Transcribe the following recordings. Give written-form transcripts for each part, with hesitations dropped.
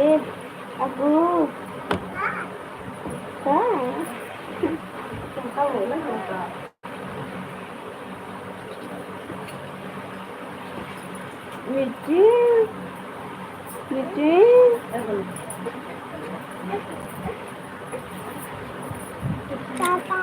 अबू हाँ तुमका बोला तुमका मिर्ची मिर्ची पापा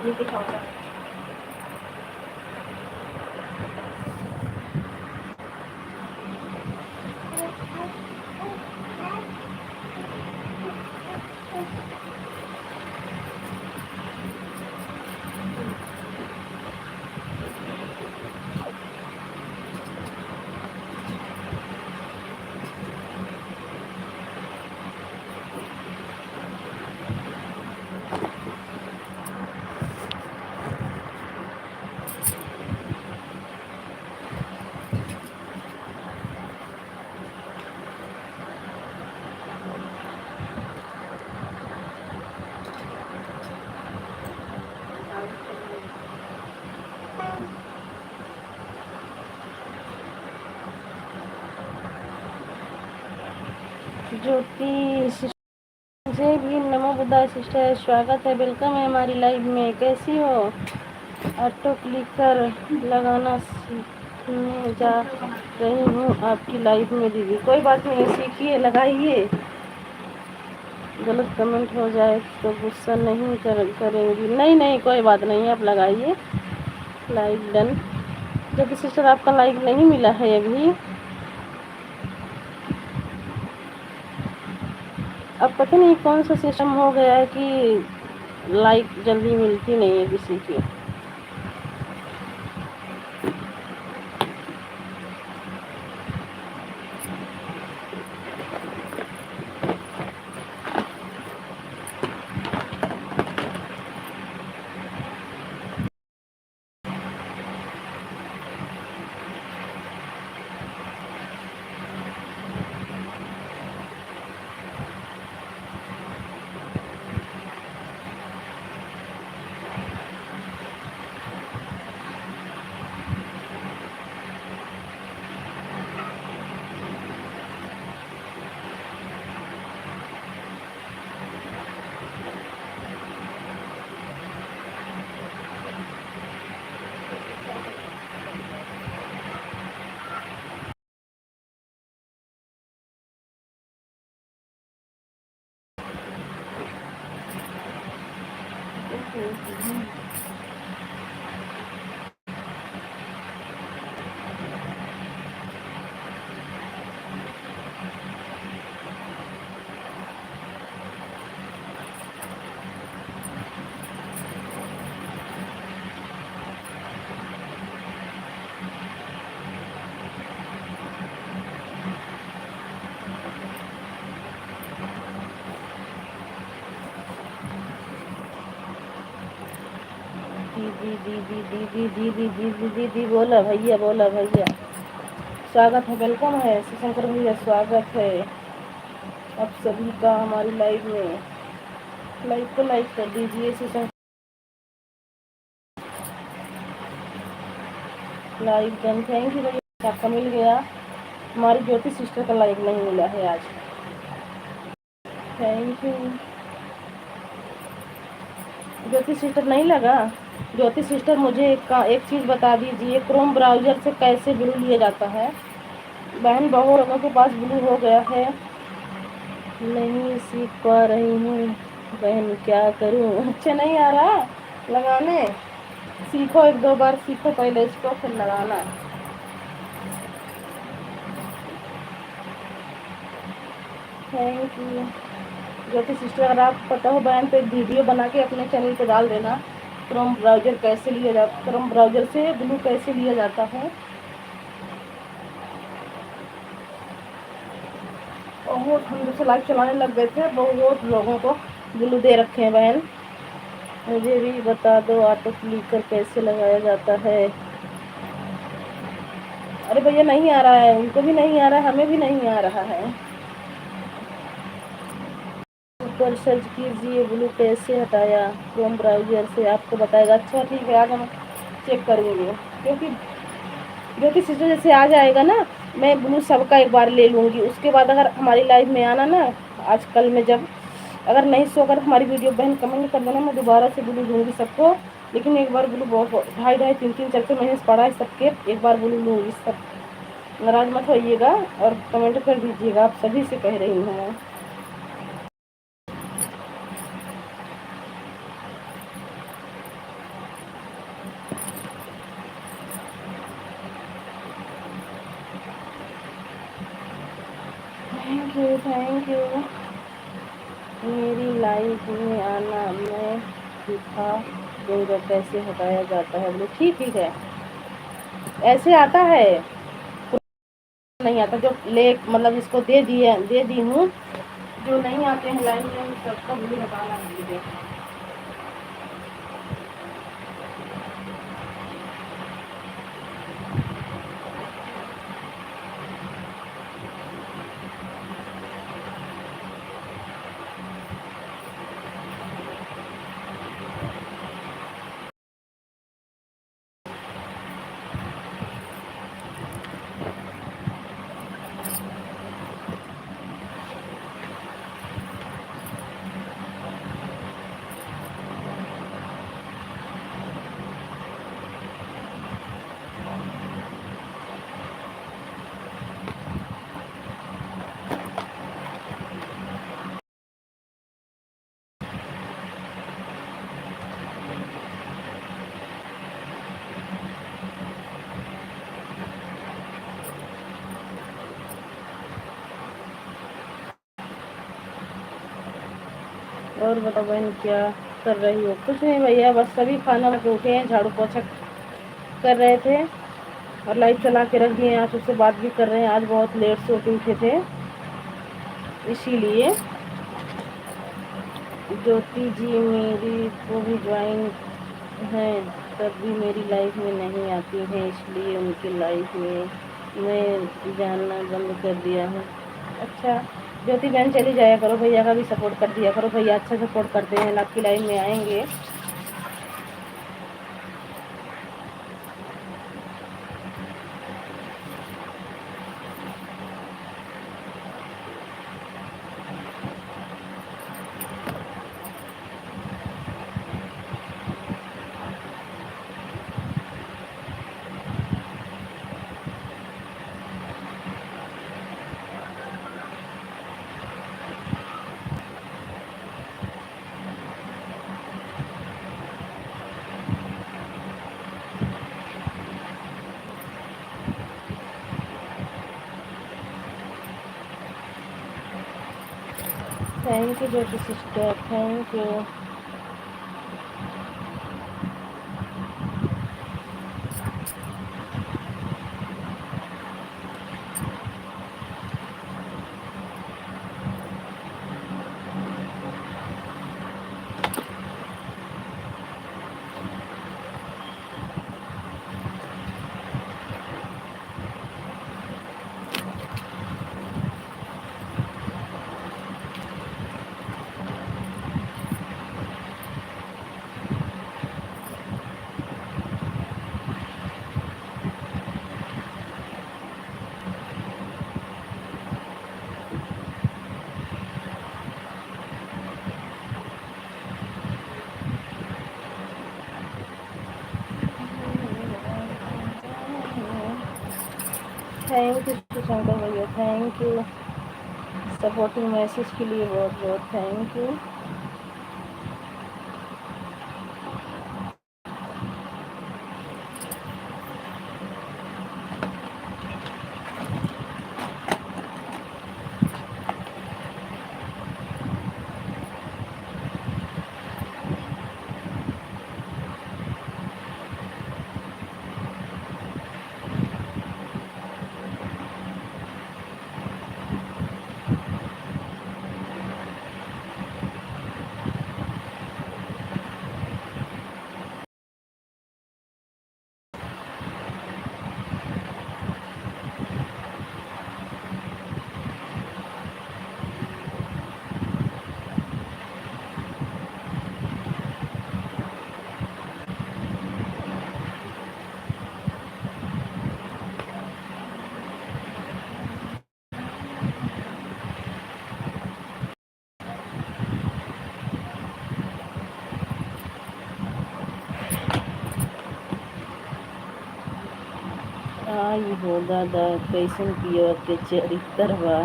ये दिखाऊंगा ज्योति मुझे भी नमो बुद्धा सिस्टर, स्वागत है, वेलकम है हमारी लाइव में। कैसी हो? ऑटो क्लिक कर लगाना सीखने जा रही हूँ आपकी लाइव में दीदी। कोई बात नहीं, सीखिए, लगाइए। गलत कमेंट हो जाए तो गुस्सा नहीं करेंगी। नहीं नहीं, कोई बात नहीं, आप लगाइए। Like done. ज्योति सिस्टर आपका लाइक नहीं मिला है अभी। अब पता नहीं कौन सा सिस्टम हो गया है कि लाइक जल्दी मिलती नहीं है किसी की। दीदी दीदी दीदी दीदी दीदी दीदी बोला भैया, बोला भैया। स्वागत है, वेलकम है शंकर भैया, स्वागत है आप सभी का हमारी लाइव में। लाइव को लाइक कर दीजिए। लाइक डन, थैंक यू भैया, आपका मिल गया। हमारी ज्योति सिस्टर का लाइक नहीं मिला है आज। Thank you. ज्योति सिस्टर नहीं लगा। ज्योति सिस्टर मुझे एक चीज़ बता दीजिए, क्रोम ब्राउज़र से कैसे ब्लू लिया जाता है। बहन बहुत लोगों के पास ब्लू हो गया है, नहीं सीख पा रही हूँ बहन, क्या करूँ। अच्छा नहीं आ रहा लगाने, सीखो, एक दो बार सीखो पहले इसको, फिर लगाना। Thank you Jyoti sister. अगर आप पता हो बहन तो एक वीडियो बना के अपने चैनल पे डाल देना, क्रोम ब्राउज़र कैसे लिया जाता, क्रोम ब्राउज़र से ब्लू कैसे लिया जाता है। बहुत हम जैसे लाइव चलाने लग गए थे, बहुत लोगों को ब्लू दे रखे हैं बहन। मुझे भी बता दो ऑटो क्लिकर कैसे लगाया जाता है। अरे भैया नहीं आ रहा है, उनको भी नहीं आ रहा है, हमें भी नहीं आ रहा है। ऊपर सर्च कीजिए ब्लू कैसे हटाया, क्रोम ब्राउज़र से आपको बताएगा। अच्छा ठीक है, आज हम चेक करेंगे, क्योंकि ज्योति सिस्टर जैसे आ जाएगा ना, मैं ब्लू सबका एक बार ले लूँगी। उसके बाद अगर हमारी लाइव में आना ना, आज कल में जब अगर नहीं सो, अगर हमारी वीडियो बहन कमेंट कर देना, मैं दोबारा से ब्लू दूँगी सबको। लेकिन एक बार ब्लू बहुत 2.5 4 महीने से पड़ा है सबके, एक बार ब्लू लूँगी सब। नाराज मत होइएगा और कमेंट कर दीजिएगा, आप सभी से कह रही हूँ मैं। Thank you thank you. मेरी लाइफ में आना, मैं दिखा दूँगा कैसे हटाया जाता है ब्लू। ठीक ठीक है, ऐसे आता है, नहीं आता जो ले, मतलब इसको दे दी हूँ, जो नहीं आते हैं लाइन में सबका ब्लू हटाना है। और बताओ बहन क्या कर रही हो। कुछ नहीं भैया, बस सभी खाना बना के उठे हैं, झाड़ू पोछा कर रहे थे और लाइट चला के रख दिए, आप उससे बात भी कर रहे हैं। आज बहुत लेट से उठे थे, इसीलिए। ज्योति जी मेरी को भी ज्वाइन है, तब भी मेरी लाइफ में नहीं आती हैं, इसलिए उनकी लाइफ में मैं जानना बंद कर दिया हूँ। अच्छा ज्योति बहन चली जाया करो, भैया का भी सपोर्ट कर दिया करो, भैया अच्छा सपोर्ट करते हैं, आपकी लाइफ में आएंगे। Thank you Jyoti sister, thank you. Thank you Shankar भैया, थैंक यू सपोर्टिंग मैसेज के लिए, बहुत बहुत थैंक यू। आई हो दादा कैसन पियो के चरित्र बा।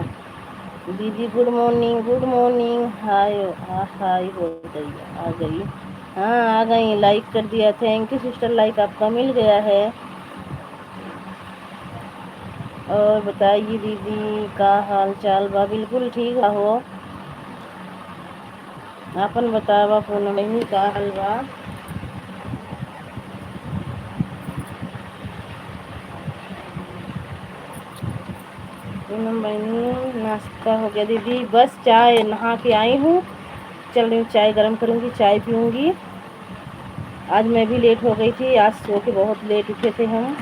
दीदी गुड मॉर्निंग, गुड मॉर्निंग। हाय हाय हो दैया आ गई। हाँ आ गई, लाइक कर दिया, थैंक यू सिस्टर, लाइक आपका मिल गया है। और बताइए दीदी का हाल चाल बा? बिल्कुल ठीक हो। अपन बतावा पूनम बहनी का हाल बा? पूनम बहनी नाश्ता हो गया दीदी? बस चाय नहा के आई हूँ, चल रही हूँ चाय गरम करूँगी, चाय पीऊँगी। आज मैं भी लेट हो गई थी, आज सो के बहुत लेट उठे थे हम।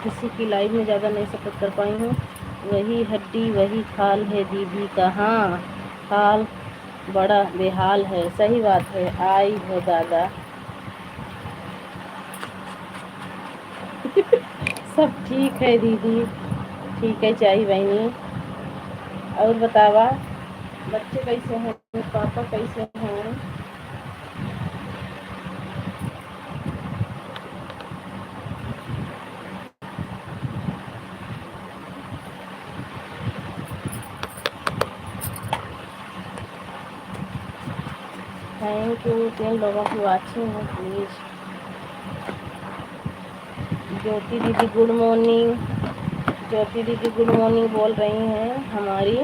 किसी की लाइफ में ज़्यादा नहीं सपोर्ट कर पाई हूँ। वही हड्डी वही खाल है दीदी का। हाँ हाल बड़ा बेहाल है, सही बात है। आई हो दादा सब ठीक है दीदी, ठीक है चाही बहनी। और बतावा बच्चे कैसे हैं, पापा कैसे हैं? थैंक यू 3 लोगों की वाचिंग है प्लीज़। ज्योति दीदी गुड मॉर्निंग, ज्योति दीदी गुड मॉर्निंग बोल रही हैं हमारी।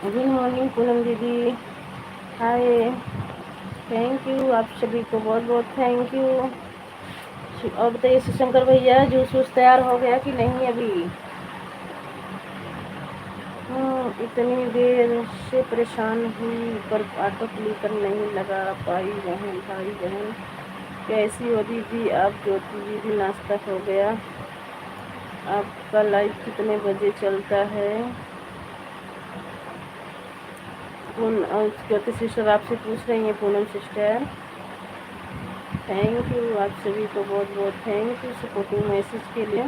गुड मॉर्निंग पूनम दीदी, हाय, थैंक यू आप सभी को बहुत बहुत थैंक यू। और बताइए शंकर भैया जूस वूस तैयार हो गया कि नहीं अभी? इतनी देर से परेशान हुई पर ऑटो क्लिकर नहीं लगा पाई। बहन भाई बहन कैसी हो दीदी आप? ज्योति दीदी नाश्ता हो गया? आपका लाइव कितने बजे चलता है? ज्योति सिस्टर आपसे पूछ रही हैं पूनम सिस्टर। थैंक यू आप सभी को बहुत बहुत थैंक यू सपोर्टिंग मैसेज के लिए।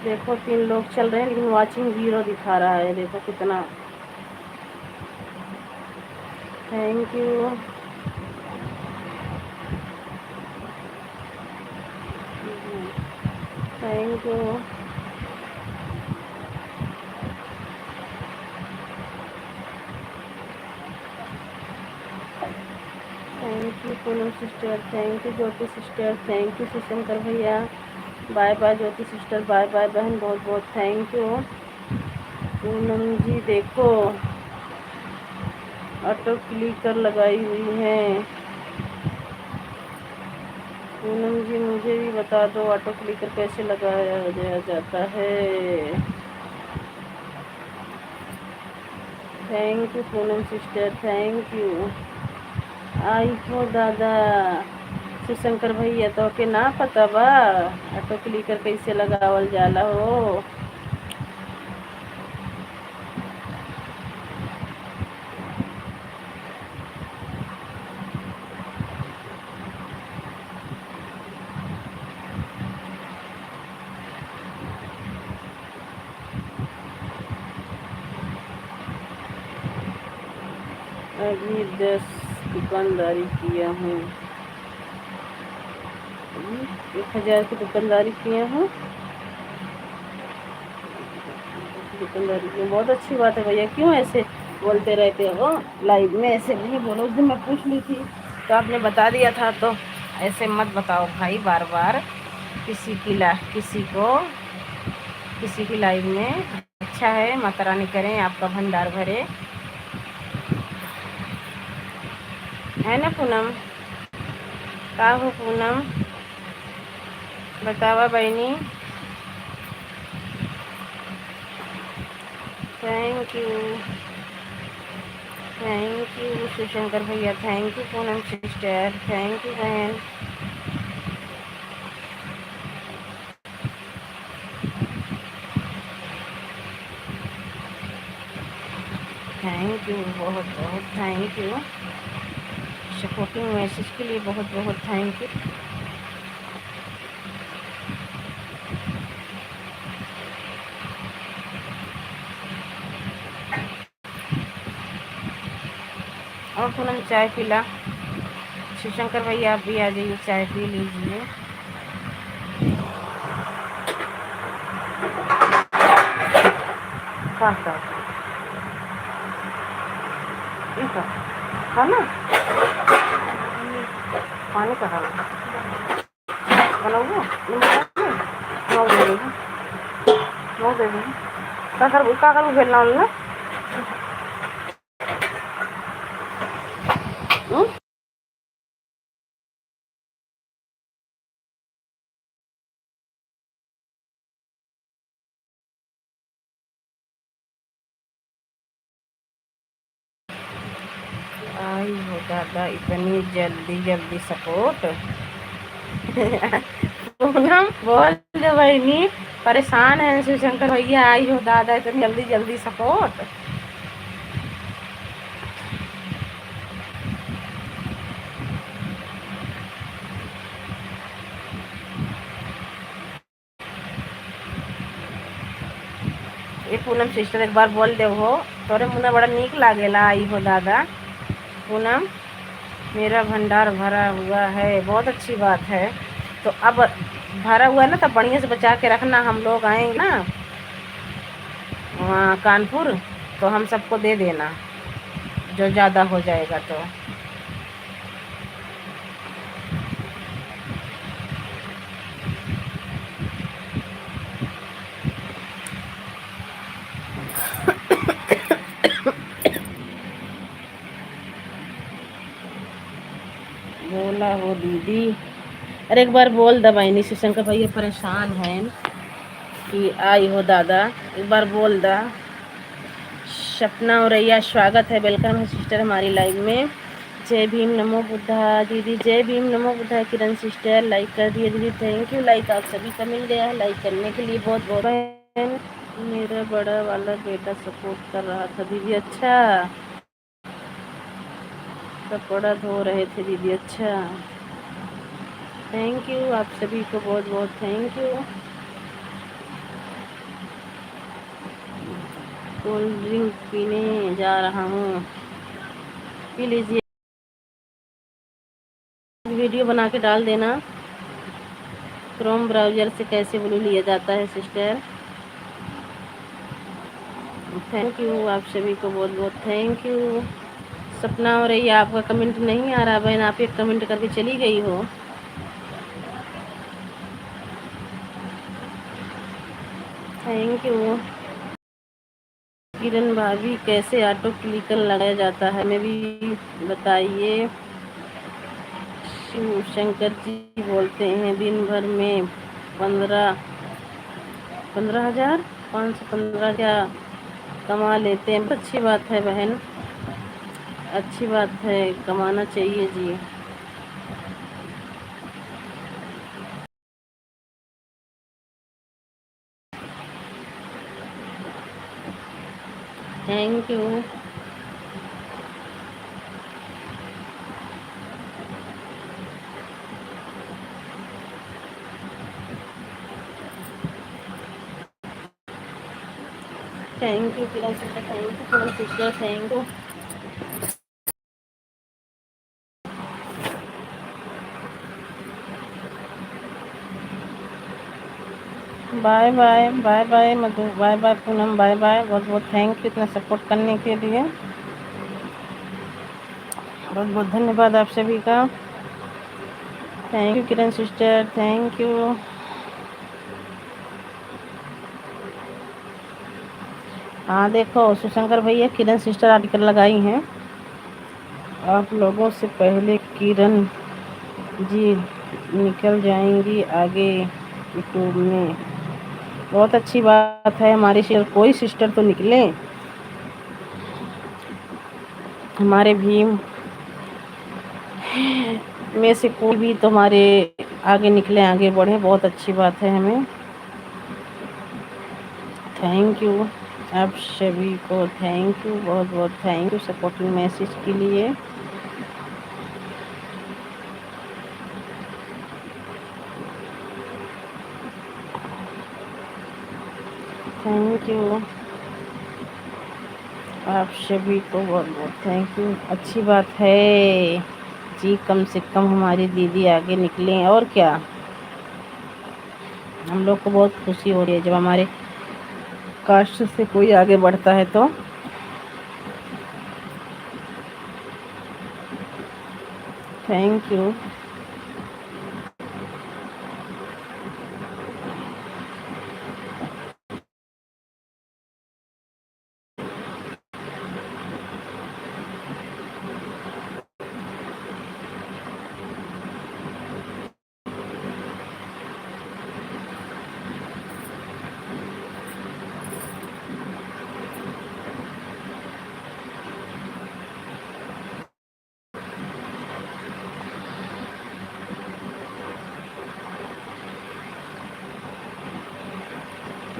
देखो 3 लोग चल रहे हैं लेकिन वाचिंग 0 दिखा रहा है, देखो कितना। Thank you. Thank you. Thank you Poonam sister, thank you Jyoti sister, thank you Shankar भैया। बाय बाय ज्योति सिस्टर, बाय बाय बहन, बहुत बहुत थैंक यू। पूनम जी देखो ऑटो क्लिकर लगाई हुई है। पूनम जी मुझे भी बता दो ऑटो क्लिकर कैसे लगाया जाता है। Thank you Poonam sister, thank you. आई हो दादा शिवशंकर भैया तो के ना पता बा ऑटो क्लिकर कैसे लगावल जाला हो। अभी 10 दुकानदारी किया हूँ, 1000 की दुकानदारी किया हूँ। दुकानदारी की बहुत अच्छी बात है भैया, क्यों ऐसे बोलते रहते हो लाइव में? ऐसे नहीं बोलो, उस दिन मैं पूछ ली थी तो आपने बता दिया था, तो ऐसे मत बताओ भाई बार बार किसी की लाइव में। अच्छा है, माता रानी करें आपका भंडार भरे, है ना पूनम? का हो पूनम, बतावा बहनी। थैंक यू शिवशंकर भैया, thank you Poonam sister, thank you बहन। थैंक यू, बहुत बहुत थैंक यू सपोर्टिंग मैसेज के लिए, बहुत बहुत थैंक यू। और पूनम चाय पिला, शिवशंकर भैया आप भी आ जाइए, चाय पी लीजिए। खाना पानी का खाना बनाओगे, नौ दे देगी, नौ दे देगी, का कर खेलना ना। आई हो दादा इतनी जल्दी सपोर्ट। पूनम बोल दे बहनी, परेशान है शिवशंकर भैया, आई हो दादा इतनी जल्दी सपोर्ट। ये पूनम सिस्टर एक बार बोल दे हो, तोरे मुन्ना बड़ा नीक लागेला। आई हो दादा पूनम, मेरा भंडार भरा हुआ है, बहुत अच्छी बात है। तो अब भरा हुआ है ना, तब बढ़िया से बचा के रखना, हम लोग आएंगे ना वहाँ कानपुर, तो हम सबको दे देना जो ज़्यादा हो जाएगा तो। बोला हो दीदी, अरे एक बार बोल दबाइनी, शिवशंकर भैया परेशान हैं कि आई हो दादा, एक बार बोल दा। सपना औरैया स्वागत है, वेलकम है सिस्टर हमारी लाइव में। जय भीम नमो बुद्धा दीदी, जय भीम नमो बुद्धा। किरण सिस्टर लाइक कर दिए दीदी, थैंक यू। लाइक आप सभी का मिल गया है, लाइक करने के लिए बहुत बहुत। मेरा बड़ा वाला बेटा सपोर्ट कर रहा था दीदी, अच्छा कपड़ा धो रहे थे दीदी, अच्छा थैंक यू आप सभी को बहुत बहुत थैंक यू। कोल्ड ड्रिंक पीने जा रहा हूँ, पी लीजिए। वीडियो बना के डाल देना, क्रोम ब्राउज़र से कैसे ब्लू लिया जाता है सिस्टर। थैंक यू आप सभी को बहुत बहुत थैंक यू। सपना हो रही है, आपका कमेंट नहीं आ रहा बहन, आप एक कमेंट करके चली गई हो। Thank you. किरण भाभी कैसे ऑटो क्लिकर लगाया जाता है, हमें भी बताइए। शिव शंकर जी बोलते हैं दिन भर में 15,000 515 क्या कमा लेते हैं। अच्छी बात है बहन, अच्छी बात है, कमाना चाहिए जी। Thank you. Thank you Kiran sister, thank you Kiran sister, thank you. Bye bye bye bye Madhu, bye bye Poonam, bye bye. बहुत बहुत थैंक यू इतना सपोर्ट करने के लिए, बहुत बहुत धन्यवाद आप सभी का। Thank you Kiran sister, thank you. हाँ देखो सुशंकर भैया, किरण सिस्टर आर्टिकल लगाई हैं। आप लोगों से पहले किरण जी निकल जाएंगी आगे यूट्यूब में। बहुत अच्छी बात है, हमारी सिस्टर, कोई सिस्टर तो निकले, हमारे भीम में से कोई भी तो हमारे आगे निकले, आगे बढ़े, बहुत अच्छी बात है हमें। थैंक यू आप सभी को, थैंक यू, बहुत बहुत थैंक यू सपोर्टिंग मैसेज के लिए। थैंक यू आप सभी को, बहुत बहुत थैंक यू। अच्छी बात है जी, कम से कम हमारी दीदी आगे निकले, और क्या। हम लोग को बहुत खुशी हो रही है जब हमारे कास्ट से कोई आगे बढ़ता है तो। Thank you.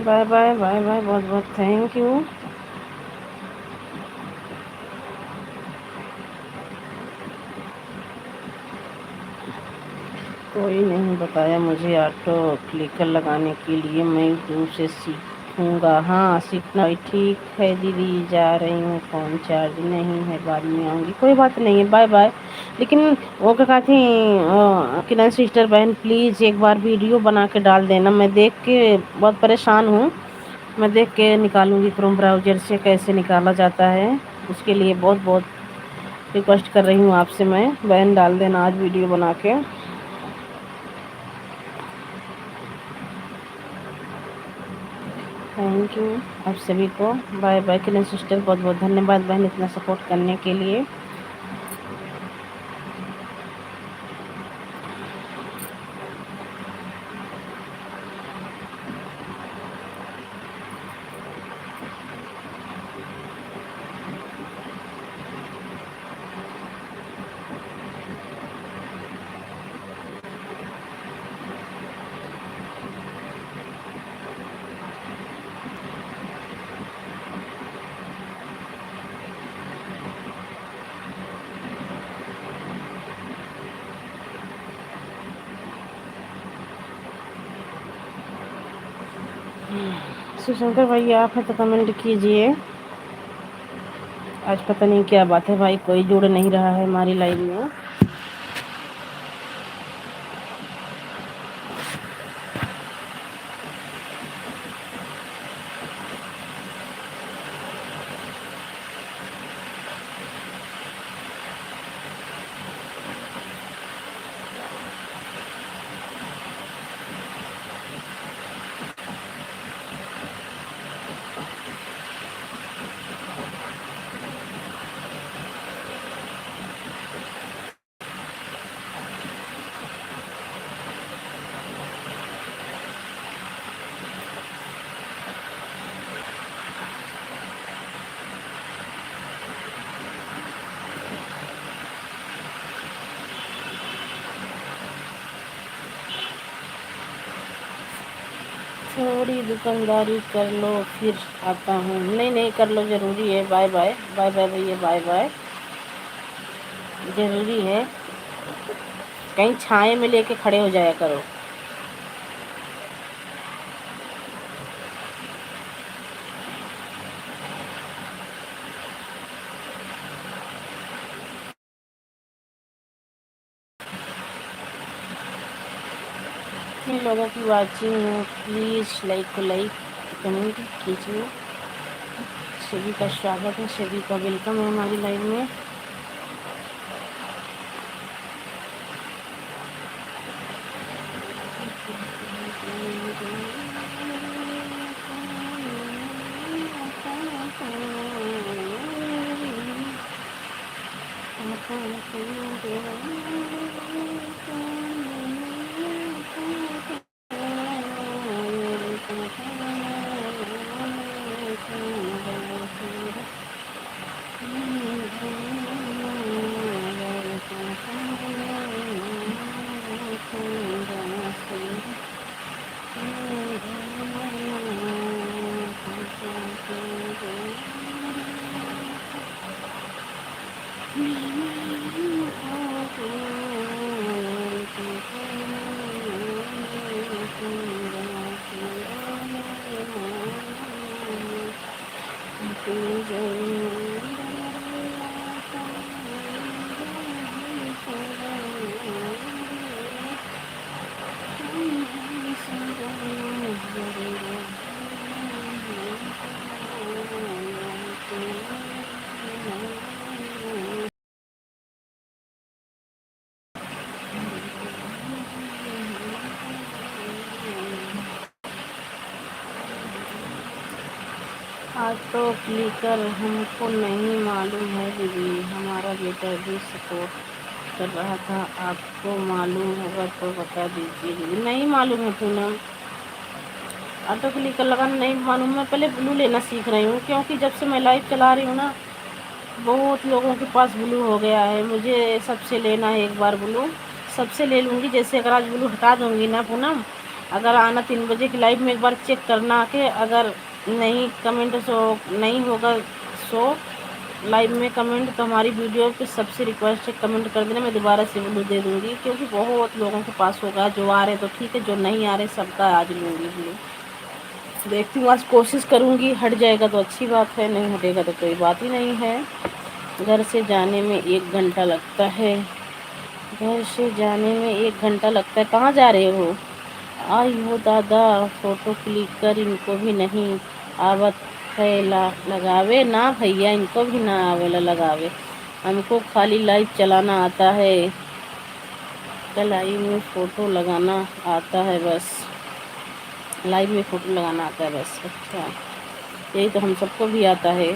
Bye bye bye bye, बहुत बहुत थैंक यू। कोई नहीं बताया मुझे ऑटो क्लिकर लगाने के लिए, मैं यूट्यूब से सीखूंगा। हाँ सीखना ही, ठीक है दीदी, जा रही हूँ, फ़ोन चार्ज नहीं है, बाद में आऊँगी। कोई बात नहीं है, बाय बाय। लेकिन वो क्या कहती किरण सिस्टर बहन, प्लीज़ एक बार वीडियो बना के डाल देना, मैं देख के बहुत परेशान हूँ। मैं देख के निकालूंगी क्रोम ब्राउज़र से, कैसे निकाला जाता है, उसके लिए बहुत बहुत रिक्वेस्ट कर रही हूँ आपसे मैं। बहन डाल देना आज वीडियो बना के। थैंक यू आप सभी को, बाय बाय। किरण सिस्टर बहुत बहुत धन्यवाद बहन इतना सपोर्ट करने के लिए। शिवशंकर भैया आप हैं तो कमेंट कीजिए। आज पता नहीं क्या बात है भाई, कोई जुड़ नहीं रहा है हमारी लाइव में। थोड़ी दुकानदारी कर लो फिर आता हूँ। नहीं नहीं, कर लो, ज़रूरी है। बाय बाय, बाय बाय भैया, बाय बाय, ज़रूरी है। कहीं छाए में लेके खड़े हो जाया करो। जिन लोगों की वाचिंग हो प्लीज़ लाइक को लाइक, कमेंट कीजिए। सभी का स्वागत है, सभी का वेलकम है हमारी लाइव में। ऑटो क्लिकर हमको नहीं मालूम है दीदी, हमारा बेटा भी सपोर्ट कर रहा था, आपको मालूम होगा तो बता दीजिए दीदी। नहीं मालूम है पूनम, ऑटो क्लिकर लगाना नहीं मालूम। मैं पहले ब्लू लेना सीख रही हूँ, क्योंकि जब से मैं लाइव चला रही हूँ ना, बहुत लोगों के पास ब्लू हो गया है। मुझे सबसे लेना है एक बार ब्लू, सबसे ले लूँगी। जैसे अगर आज ब्लू हटा दूँगी ना पूनम, अगर आना 3 बजे की लाइव में एक बार चेक करना आके, अगर नहीं कमेंट शो नहीं होगा शो लाइव में कमेंट, तो हमारी वीडियो पे सबसे रिक्वेस्ट है कमेंट कर देना, मैं दोबारा से ब्लू दे दूँगी। क्योंकि बहुत लोगों के पास होगा, जो आ रहे तो ठीक है, जो नहीं आ रहे सबका आज लूँगी ब्लू। देखती हूँ, आज कोशिश करूँगी, हट जाएगा तो अच्छी बात है, नहीं हटेगा तो कोई बात ही नहीं है। घर से जाने में 1 घंटा लगता है, घर से जाने में 1 घंटा लगता है। कहाँ जा रहे हो? आई हो दादा, फ़ोटो क्लिक कर, इनको भी नहीं आवत है लगावे ना भैया, इनको भी ना आवेला लगावे, हमको खाली लाइव चलाना आता है, लाइव में फ़ोटो लगाना आता है बस, लाइव में फ़ोटो लगाना आता है बस। अच्छा, यही तो हम सबको भी आता है,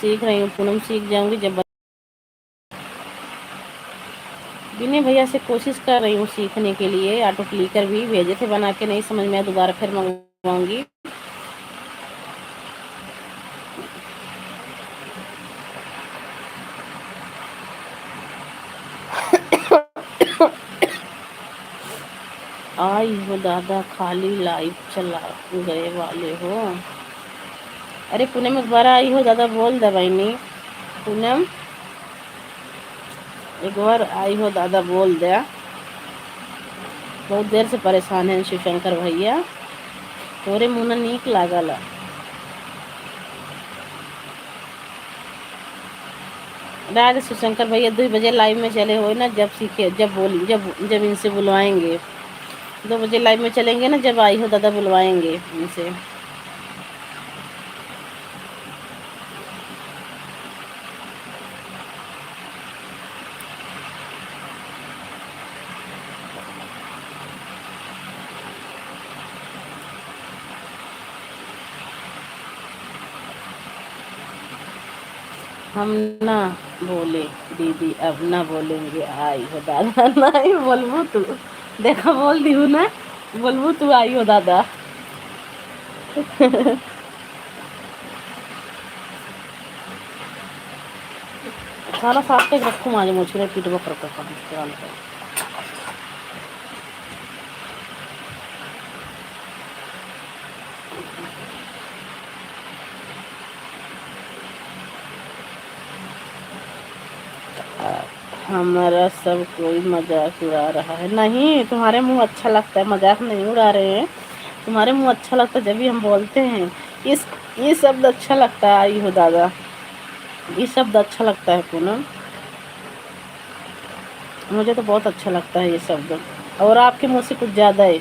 सीख रही हूँ पूनम, सीख जाऊँगी जब। विनय भैया से कोशिश कर रही हूँ सीखने के लिए, ऑटो क्लिकर भी भेजे थे बना के, नहीं समझ में आया, दोबारा फिर मंगवाऊंगी। आई हो दादा, खाली लाइव चला गए वाले हो। अरे पूनम एक बार आई हो दादा बोल दे बहनी, पूनम एक बार आई हो दादा बोल दे, बहुत देर से परेशान है शिवशंकर भैया, तोरे मुँह नीक लागल। राज शिवशंकर भैया 2 बजे लाइव में चले हो ना, जब सीखे, जब बोली, जब इनसे बुलवाएंगे, 2 बजे लाइव में चलेंगे ना, जब आई हो दादा बुलवाएंगे इनसे। हम ना बोले दीदी, अब ना बोलेंगे, आई हो दादा। नहीं बोलबू तू, देखा बोल दी हूँ ना, बोलबू तू आई हो दादा। खाना साफ के रखूँ, माजे मुझे पीटबो कर। हमारा सब कोई मजाक उड़ा रहा है। नहीं, तुम्हारे मुंह अच्छा लगता है, मजाक नहीं उड़ा रहे हैं। तुम्हारे मुंह अच्छा लगता है जब भी हम बोलते हैं। इस ये शब्द अच्छा लगता है। आई हो दादा, ये शब्द अच्छा लगता है पूनम, मुझे तो बहुत अच्छा लगता है ये शब्द। और आपके मुंह से कुछ ज्यादा है।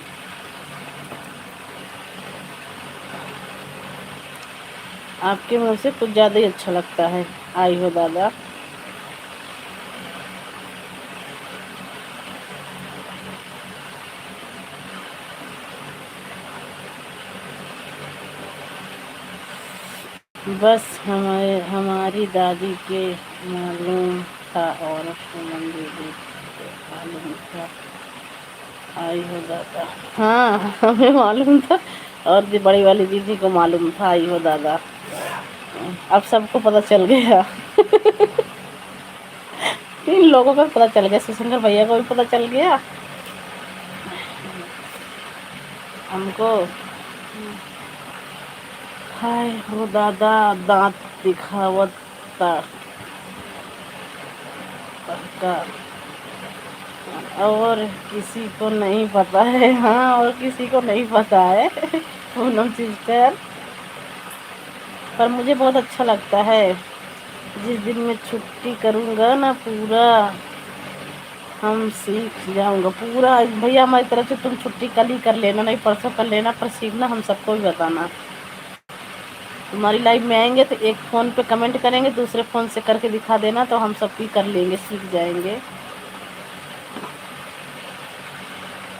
आपके मुंह से कुछ ज्यादा ही अच्छा लगता है। आई हो दादा। बस हमारी दादी के मालूम था और पूनम दीदी को मालूम था। आई हो दादा। हाँ, हमें मालूम था और बड़ी वाली दीदी को मालूम था। आई हो दादा, अब सबको पता चल गया। इन लोगों को पता चल गया, शिवशंकर भैया को भी पता चल गया हमको। हाय हो दादा, दांत दिखावत का और किसी को नहीं पता है। हाँ, और किसी को नहीं पता है। पूनम सिस्टर, पर मुझे बहुत अच्छा लगता है। जिस दिन मैं छुट्टी करूँगा ना पूरा, हम सीख जाऊँगा पूरा। भैया हमारी तरफ से तुम छुट्टी कल ही कर लेना, नहीं परसों कर लेना, पर सीखना हम सबको भी बताना। तुम्हारी लाइव में आएंगे तो एक फ़ोन पे कमेंट करेंगे, दूसरे फ़ोन से करके दिखा देना, तो हम सब भी कर लेंगे, सीख जाएंगे।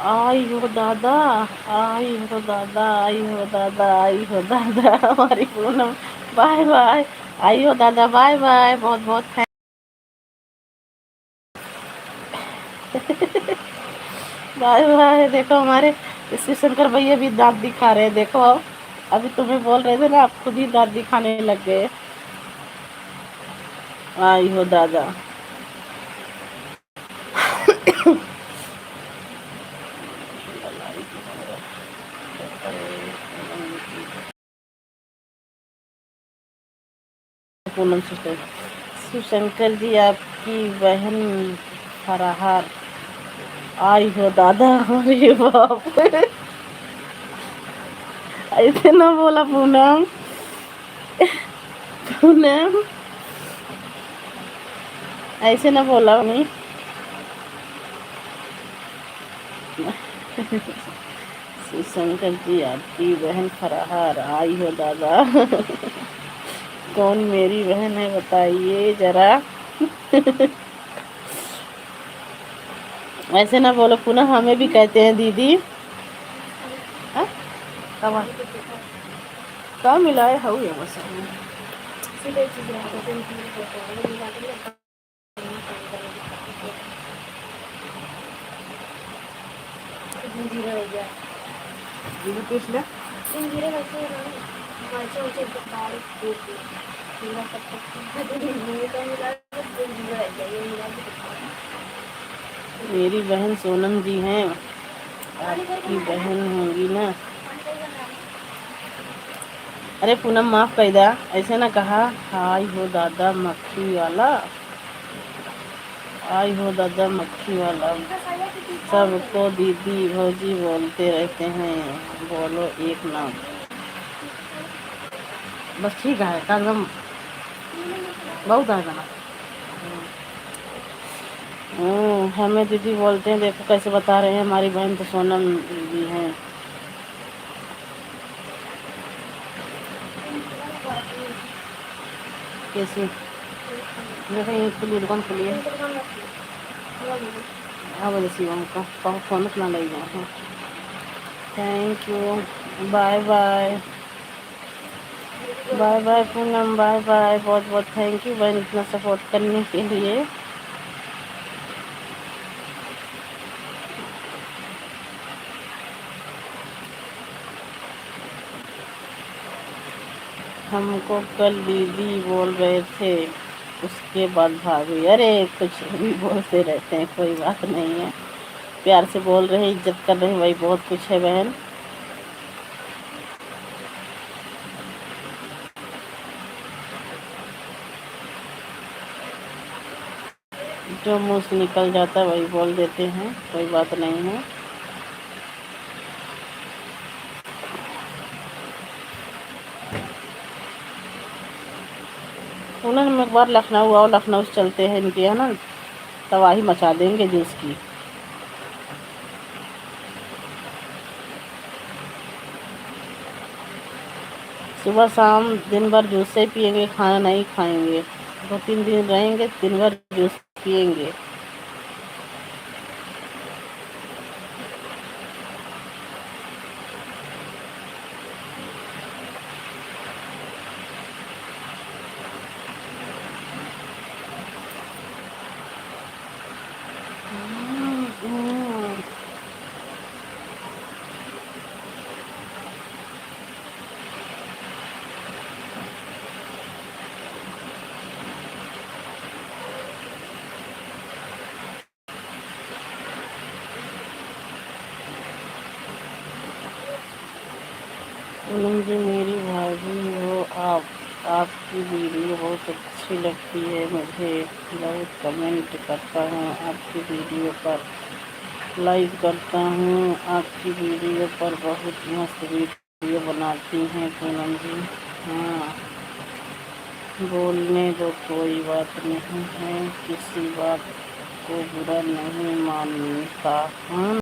आई हो दादा, आई हो दादा, आई हो दादा, आई हो दादा। हमारी पूनम, बाय बाय। आई हो दादा, बाय बाय। बहुत बहुत बाय बाय। देखो हमारे शिव शंकर भैया भी दांत दिखा रहे हैं, देखो। अभी तुम्हें बोल रहे थे ना, आप खुद ही दांत दिखाने लग गए। आई हो दादा। पूनम सिस्टर, शिव शंकर जी आपकी बहन फराहार। आई हो दादा। अरे बाप, ऐसे ना बोला पूनम। पूनम, ऐसे ना बोला नहीं। शिव शंकर जी आपकी बहन फराहार। आई हो दादा। कौन मेरी बहन है बताइए जरा। ऐसे ना बोलो पुनः, हमें भी कहते हैं दीदी। हाँ? कब मिला है हाउ ये बस। मेरी बहन सोनम जी हैं, आपकी बहन होंगी ना। अरे पूनम माफ कर दा, ऐसे ना कहा। हाय हो दादा मक्खी वाला। आई हो दादा मक्खी वाला। सबको दीदी भौजी बोलते रहते हैं, बोलो एक नाम। बस ठीक है, एकदम बहुत है गाना। हमें दीदी बोलते हैं, देखो कैसे बता रहे हैं। हमारी बहन तो सोनम दीदी हैं। कैसे देखो, ये खुली दुकान खुली है। हाँ बोले शिवम का फोन अपना ले जाए। Thank you, bye bye. Bye bye Poonam, bye bye. बहुत बहुत थैंक यू बहन, इतना सपोर्ट करने के लिए। हमको कल दीदी बोल रहे थे, उसके बाद भाभी। अरे कुछ भी बोलते रहते हैं, कोई बात नहीं है। प्यार से बोल रहे हैं, इज्जत कर रहे हैं, वही बहुत कुछ है बहन। जो मुँह से निकल जाता है वही बोल देते हैं, कोई बात नहीं है। पूनम में एक बार लखनऊ आओ, लखनऊ से चलते हैं इनके, है ना, तबाही मचा देंगे जूस की। सुबह शाम दिन भर जूस से पियेंगे, खाना नहीं खाएंगे। 2-3 दिन रहेंगे, दिन भर जूस पियेंगे। पूनम जी मेरी भाभी हो आप, आपकी वीडियो बहुत अच्छी लगती है मुझे, बहुत कमेंट करता हूँ आपकी वीडियो पर, लाइक करता हूँ आपकी वीडियो पर, बहुत मस्त वीडियो बनाती हैं पूनम जी। हाँ, बोलने दो, कोई बात नहीं है, किसी बात को बुरा नहीं मानता। हाँ,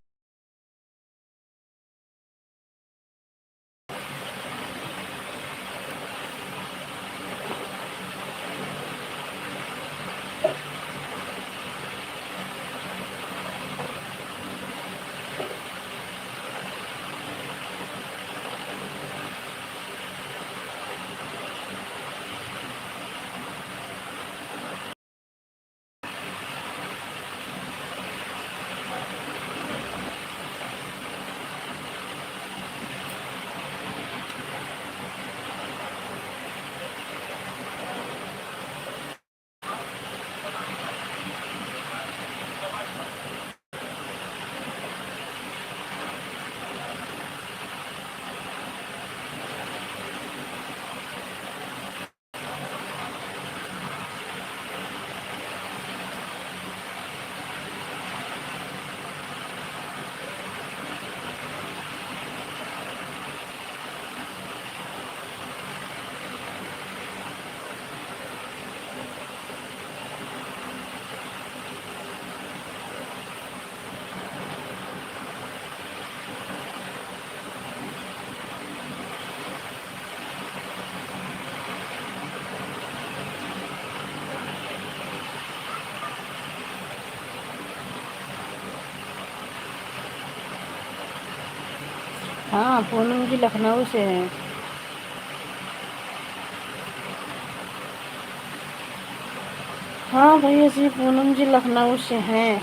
हाँ, पूनम जी लखनऊ से हैं। हाँ भैया जी, पूनम जी लखनऊ से हैं।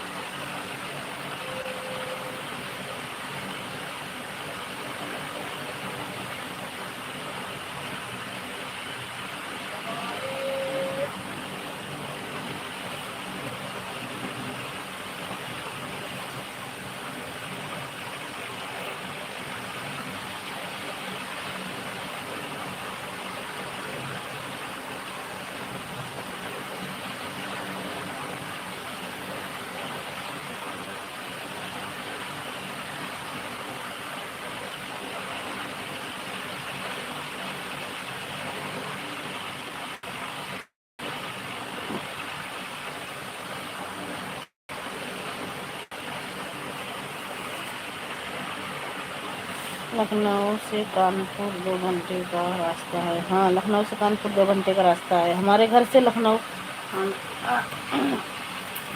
लखनऊ से कानपुर 2 घंटे का रास्ता है। हाँ, लखनऊ से कानपुर 2 घंटे का रास्ता है। हमारे घर से लखनऊ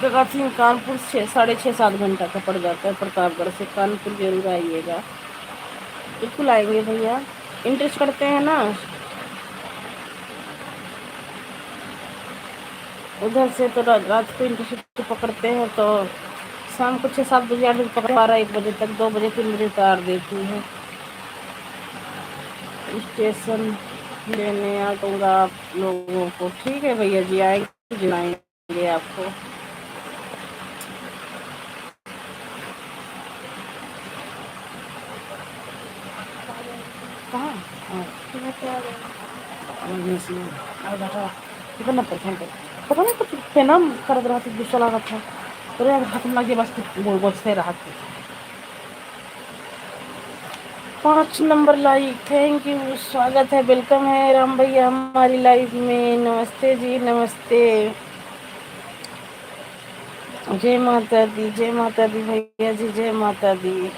जगह सिंह कानपुर 6, साढ़े 6, 7 घंटा का पड़ जाता है। प्रतापगढ़ से कानपुर जरूर आइएगा। बिल्कुल आएंगे भैया, इंटरेस्ट करते हैं ना। उधर से तो रात को इंटरसिटी पकड़ते हैं तो शाम को 6-7 बजे 8 बजे पकड़, 12-1 बजे तक, 2 बजे 3 बजे उतार देती है। स्टेशन लेने आ दूँगा आप लोगों को। ठीक है भैया जी, आएंगे, जलाएंगे आपको। कहाँ? हाँ, कितना 50%। पता नहीं कुछ पेना करत रहा थी, गुस्सा लगा था, अरे हाथ में लगे बस बोल बोलते रहा थी। 5 नंबर लाइक, थैंक यू, स्वागत है, वेलकम है राम भैया हमारी लाइफ में। नमस्ते जी, नमस्ते, जय माता दी, जय माता दी भैया जी, जय माता दी।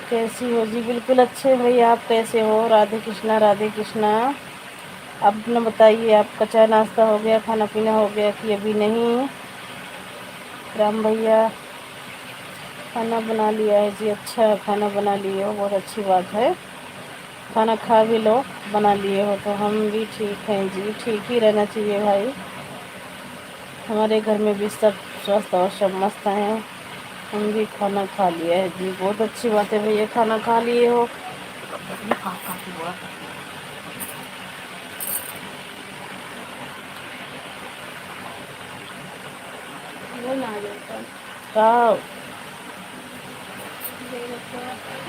कैसी हो जी? बिल्कुल अच्छे भैया, आप कैसे हो? राधे कृष्णा, राधे कृष्णा। आप अपना बताइए, आपका चाय नाश्ता हो गया, खाना पीना हो गया कि अभी नहीं? राम भैया खाना बना लिया है जी, अच्छा खाना बना लिए हो, बहुत अच्छी बात है। खाना खा भी लो, बना लिए हो तो। हम भी ठीक हैं जी, ठीक ही रहना चाहिए भाई। हमारे घर में भी सब स्वस्थ और सब मस्त हैं। हम भी खाना खा लिया है जी, बहुत अच्छी बात है भैया, खाना खा लिए हो।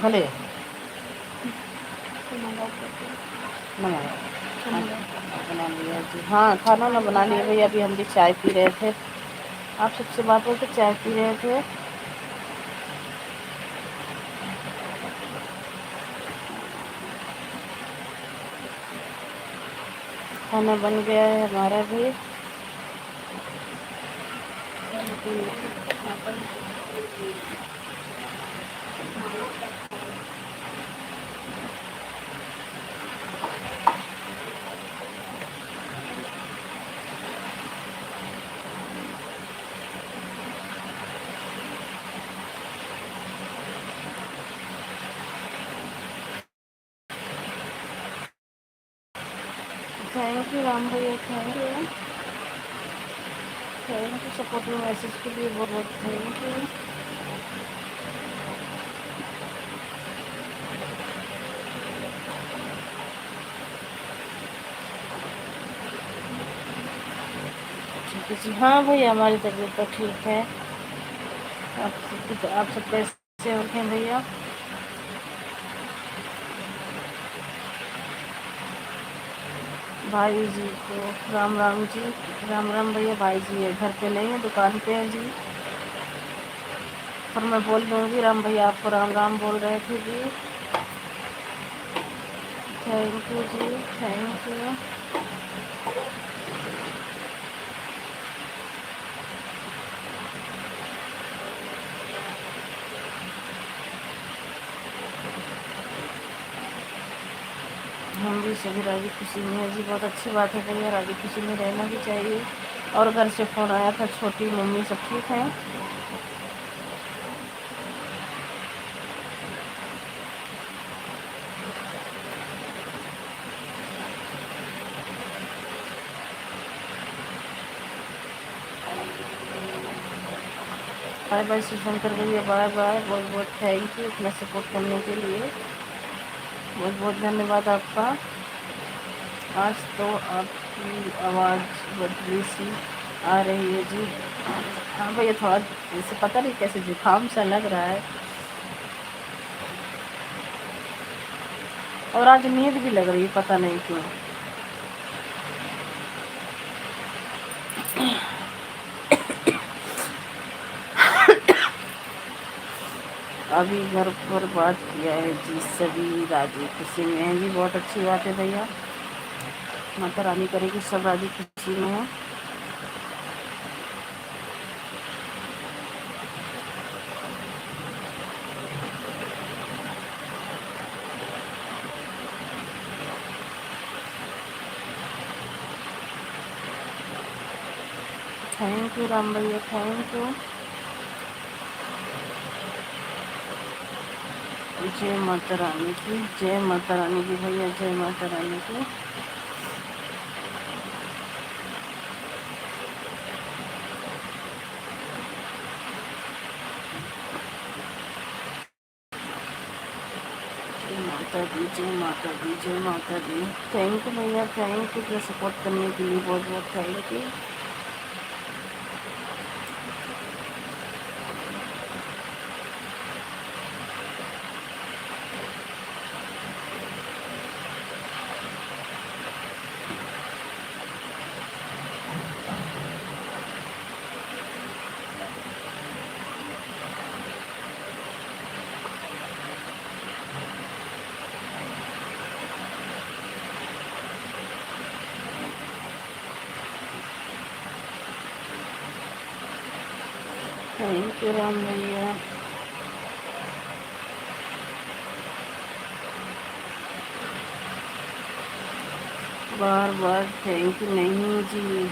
भले बना लिया जी, हाँ खाना ना बना लिया भैया, अभी हम भी चाय पी रहे थे, आप सबसे बात हो तो चाय पी रहे थे। खाना बन गया है हमारा भी। थैंक यू राम भैया, thank you, thank you supportive message के लिए, बहुत बहुत थैंक यू। ठीक है जी, हाँ भैया हमारी तबीयत तो ठीक है। आप सब कैसे हो हैं भैया? भाई जी को राम राम जी, राम राम भैया। भाई जी है घर पे नहीं है, दुकान पे है जी, पर मैं बोल दूँगी राम भैया आपको राम राम बोल रहे थे जी। थैंक यू जी, थैंक यू। हम भी सभी राजी खुशी में है जी, बहुत अच्छी बात है भैया, राजी खुशी में रहना भी चाहिए। और घर से फ़ोन आया था, छोटी मम्मी सब ठीक हैं? बाय बाय शिवशंकर भैया, बाय बाय, बहुत बहुत थैंक यू इतना सपोर्ट करने के लिए, बहुत बहुत धन्यवाद आपका। आज तो आपकी आवाज़ बदली सी आ रही है जी। हाँ भैया, थोड़ा जैसे पता नहीं कैसे जुकाम सा लग रहा है, और आज नींद भी लग रही है, पता नहीं क्यों। अभी घर पर बात किया है जी, सभी राजी खुशी में है जी, बहुत अच्छी बात है भैया, माता रानी करेगी सब राजी खुशी में है। थैंक यू राम भैया, थैंक यू। जय माता रानी की, जय माता रानी की भैया, जय माता रानी की। जय माता दी, जय माता दी, जय माता दी। थैंक यू भैया, थैंक यू इतना सपोर्ट करने के लिए, बहुत बहुत thank you. Thank you Ram भैया। बार बार थैंक यू नहीं जी।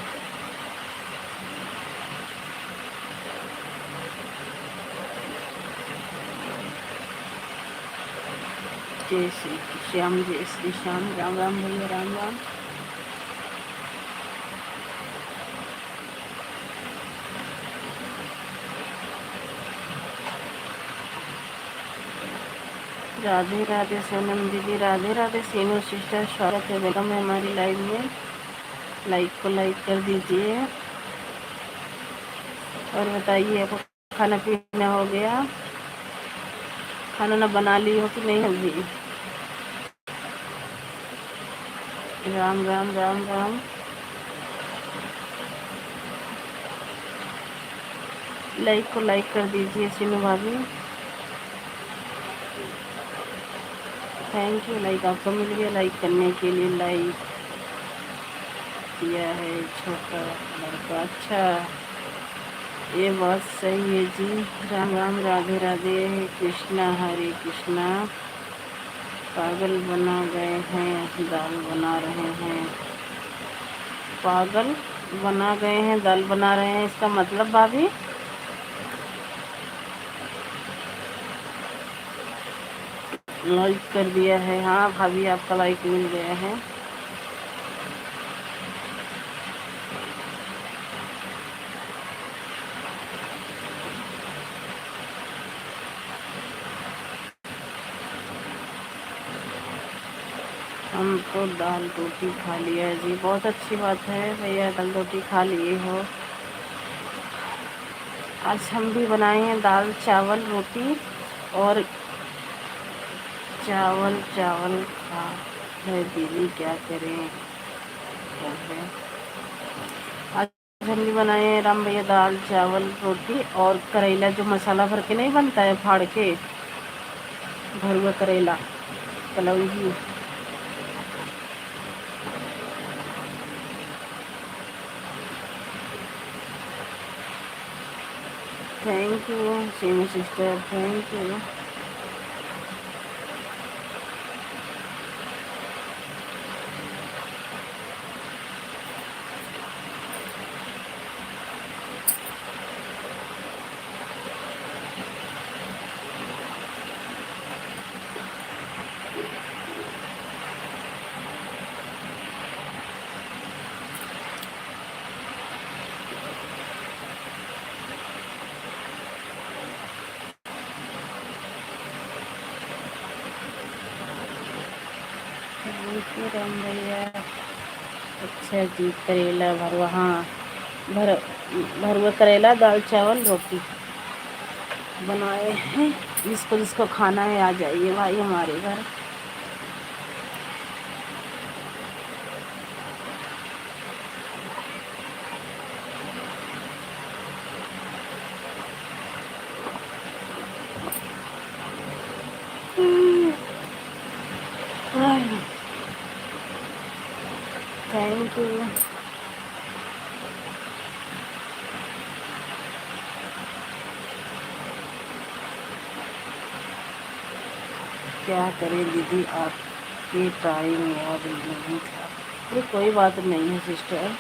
जय श्री श्याम, जय श्री श्याम। राम राम भैया, राम राम। राधे राधे सोनम दीदी, राधे राधे सीनू सिस्टर, स्वागत है, वेलकम है हमारी लाइव में। लाइक को लाइक कर दीजिए और बताइए आपको खाना पीना हो गया? खाना ना बना ली हो कि नहीं अभी? राम राम राम राम। लाइक को लाइक कर दीजिए सीनू भाभी। थैंक यू, लाइक आपको मिल गया। लाइक करने के लिए लाइक किया है छोटा लड़का। अच्छा, ये बात सही है जी। राम राम, राधे राधे, कृष्णा हरे कृष्णा। पागल बना गए हैं, दाल बना रहे हैं। पागल बना गए हैं, दाल बना रहे हैं, इसका मतलब भाभी? लाइक कर दिया है? हाँ भाभी, आपका लाइक मिल गया है। हम तो दाल रोटी खा लिया है जी। बहुत अच्छी बात है भैया, दाल रोटी खा लिए हो। आज हम भी बनाए हैं दाल चावल रोटी और चावल चावल खा है दीदी, क्या करें। क्या है, आज हम भी बनाए हैं राम भैया दाल चावल रोटी और करेला, जो मसाला भर के नहीं बनता है, फाड़ के भरुआ करेला, कलौजी। Thank you Seenu sister, thank you. Ram भैया, अच्छा जी, करेला भरुआ, हाँ भरुआ करेला दाल चावल रोटी बनाए हैं। जिसको जिसको खाना है आ जाइए भाई हमारे घर। Thank you. क्या करें दीदी, आपके टाइम याद नहीं था। ये कोई बात नहीं है सिस्टर,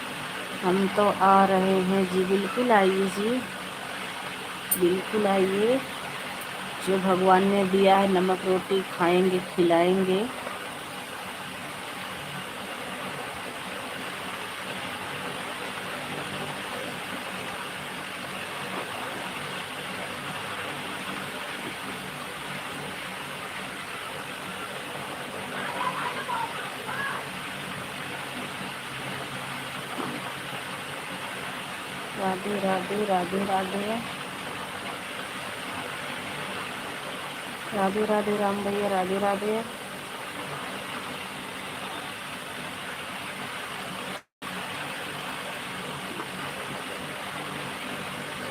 हम तो आ रहे हैं जी। बिल्कुल आइए जी, बिल्कुल आइए। जो भगवान ने दिया है नमक रोटी खाएंगे, खिलाएंगे। राधे राधे, राधे राधे, राधे राधे राम भैया, राधे राधे।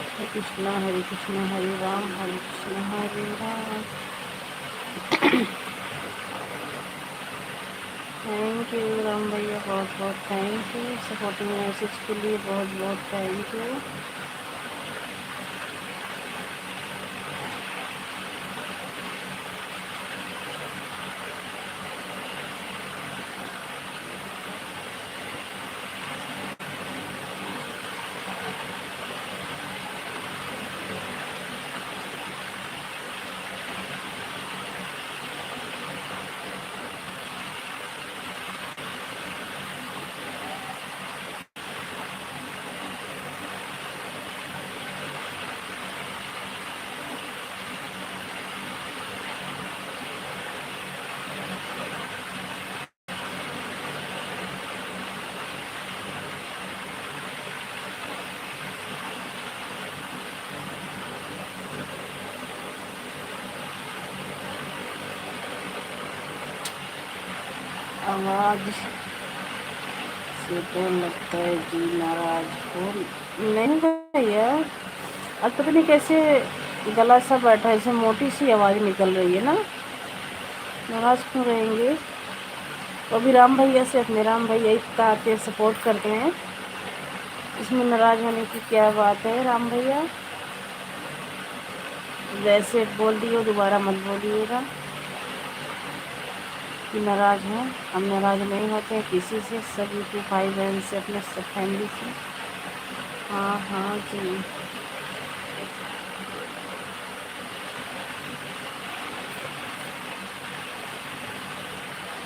हरे कृष्णा हरे राम, हरे कृष्णा हरे राम। थैंक यू राम भैया, बहुत बहुत थैंक यू। सपोर्टिंग मैसेज के लिए बहुत बहुत थैंक यू। आज से तो लगता है जी नाराज हो। नहीं भैया, अब पता नहीं कैसे गला सा बैठा है, ऐसे मोटी सी आवाज़ निकल रही है ना। नाराज़ क्यों रहेंगे? तो अभी राम भैया से, अपने राम भैया इतना आते हैं, सपोर्ट करते हैं, इसमें नाराज़ होने की क्या बात है राम भैया? वैसे बोल दियो, दोबारा मत बोलिएगा कि नाराज़ हैं। हम नाराज़ नहीं होते हैं किसी से, सब यूट्यूब भाई बहन से, अपने सब फैमिली से। हाँ हाँ जी।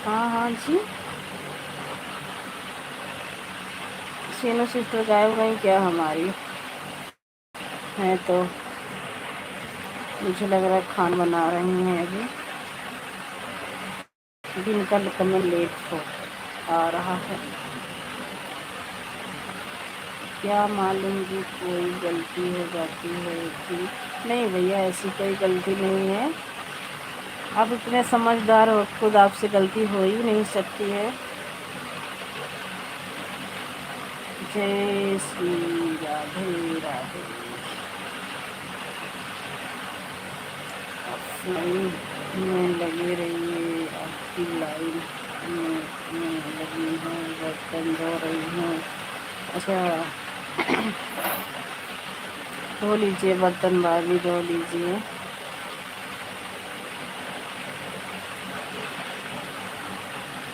हाँ हाँ जी। सीनू सिस्टर गायब गई क्या हमारी? है तो मुझे लग रहा है खाना बना रही हैं अभी। दिन का कमेंट लेट हो आ रहा है, क्या मालूम जी कोई गलती हो जाती है कि नहीं। भैया ऐसी कोई गलती नहीं है, आप इतने समझदार हो, खुद आपसे गलती हो ही नहीं सकती है। जय श्री राधे राधे। लाइन में लगे रहिए, आपकी लाइन में लगी हूँ, बर्तन धो रही हूँ। अच्छा, धो लीजिए बर्तन, भाभी धो लीजिए।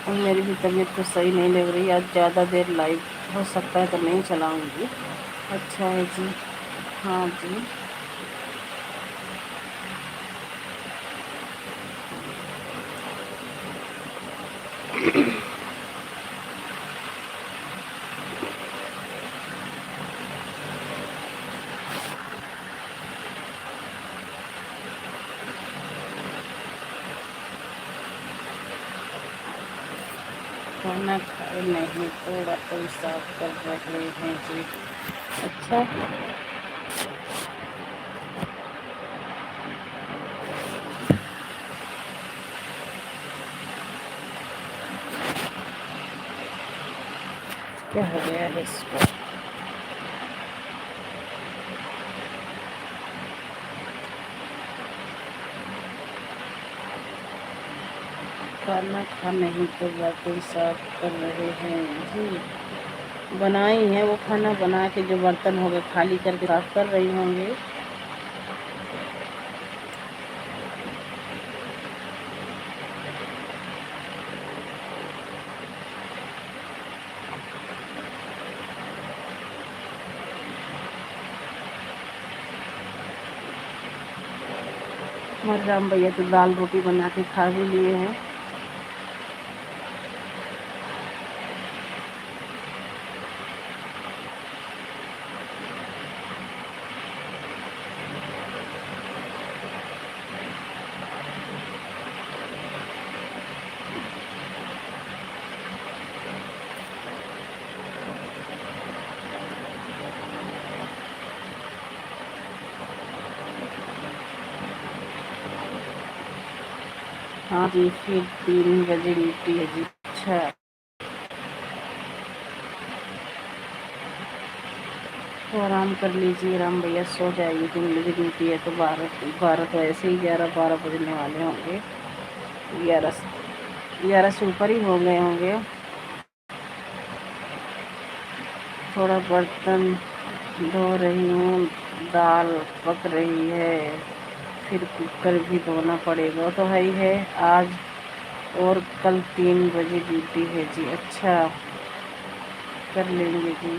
और मेरी भी तबीयत तो सही नहीं लग रही, आज ज़्यादा देर लाइव हो सकता है तो नहीं चलाऊँगी। अच्छा है जी। हाँ जी। खाना खाए नहीं, थोड़ा तो साफ कर रहे हैं जी। अच्छा, क्या हो गया है इसको? खाना खा नहीं तो बर्तन साफ कर रहे हैं जी। बनाई है वो, खाना बना के जो बर्तन हो गए खाली करके साफ कर रही होंगे। हमारे राम भैया तो दाल रोटी बना के खा भी लिए हैं। हाँ जी, फिर 3 बजे ड्यूटी है जी। अच्छा, तो आराम कर लीजिए राम भैया, सो जाइए। 3 बजे ड्यूटी है तो 12 तो ऐसे ही 11-12 बजने वाले होंगे। 11 से ऊपर ही हो गए होंगे। थोड़ा बर्तन धो रही हूँ, दाल पक रही है, फिर कुकर भी धोना पड़ेगा, वो तो है ही है आज। और कल 3 बजे ड्यूटी है जी। अच्छा, कर लेंगे जी।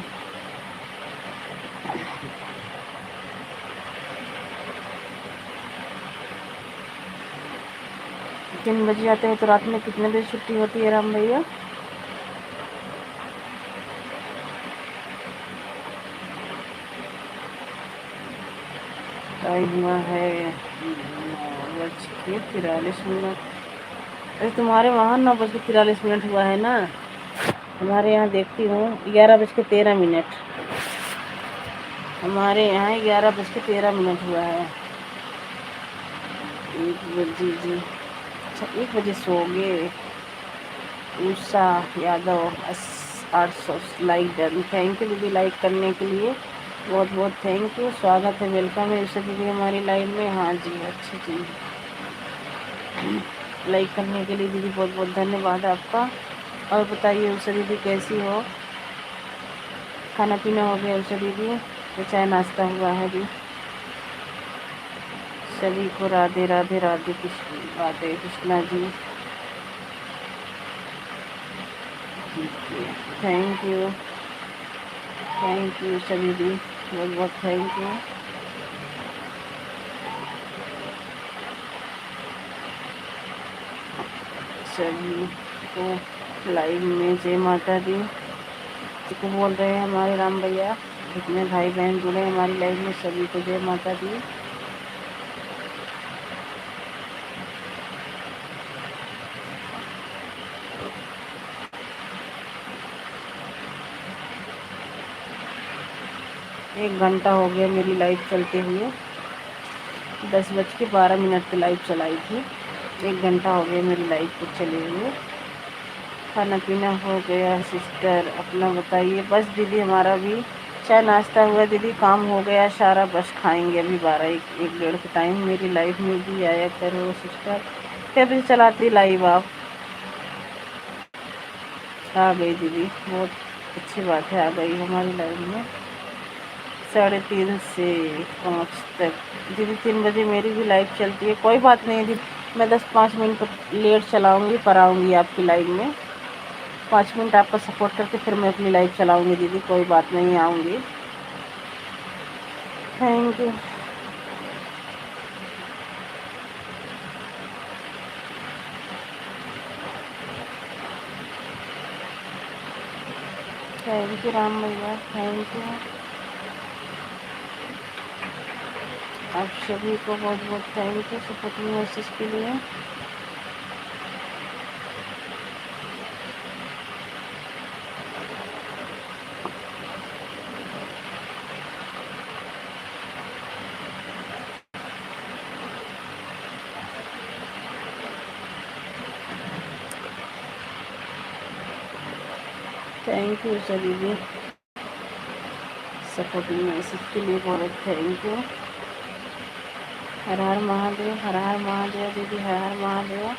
3 बजे आते हैं तो रात में कितने बजे छुट्टी होती है राम भैया? टाइम हुआ है 9:43। अरे तुम्हारे वहाँ 9:43 हुआ है ना, हमारे यहाँ देखती हूँ 11:13। हमारे यहाँ 11:13 हुआ है। 1 बजे जी। अच्छा, 1 बजे सो गए। Usha Yadav 800 like done. Thank you दीदी लाइक करने के लिए, बहुत बहुत थैंक यू। स्वागत है, वेलकम है उषा दीदी हमारी लाइव में। हाँ जी, अच्छी जी, लाइक करने के लिए दीदी बहुत बहुत धन्यवाद आपका। और बताइए उषा दीदी कैसी हो, खाना पीना हो गया उषा दीदी, तो चाय नाश्ता हुआ है जी? सभी को राधे राधे, राधे कृष्ण, राधे कृष्णा जी। थैंक यू उषा दीदी, बहुत बहुत थैंक यू। सभी को लाइव में जय माता दी को बोल रहे हैं हमारे राम भैया, जितने भाई बहन जुड़े हमारी लाइव में सभी को जय माता दी। एक घंटा हो गया मेरी लाइव चलते हुए, 10:12 पे लाइव चलाई थी। एक घंटा हो गया मेरी लाइव को चले हुए। खाना पीना हो गया सिस्टर, अपना बताइए? बस दीदी हमारा भी चाय नाश्ता हुआ दीदी, काम हो गया सारा, बस खाएंगे अभी 12-1 डेढ़ के टाइम। मेरी लाइफ में भी आया करो सिस्टर। क्या बजे चलाती लाइव आप? आ गई दीदी, बहुत अच्छी बात है, आ गई हमारी लाइव में 3:30 से 5 तक। दीदी 3 बजे मेरी भी लाइव चलती है, कोई बात नहीं दीदी, मैं 10-5 मिनट लेट चलाऊँगी पर आऊँगी आपकी लाइव में। 5 मिनट आपका सपोर्ट करके फिर मैं अपनी लाइव चलाऊँगी दीदी, कोई बात नहीं, आऊँगी। Thank you. Thank you Ram भैया, थैंक यू। आप सभी को बहुत बहुत थैंक यू सपोर्टिंग मैसेज के लिए। थैंक यू उषा दीदी, सपोर्टिंग मैसेज के लिए बहुत थैंक यू। हर हर महादेव, हर हर महादेव दीदी, हर हर महादेव।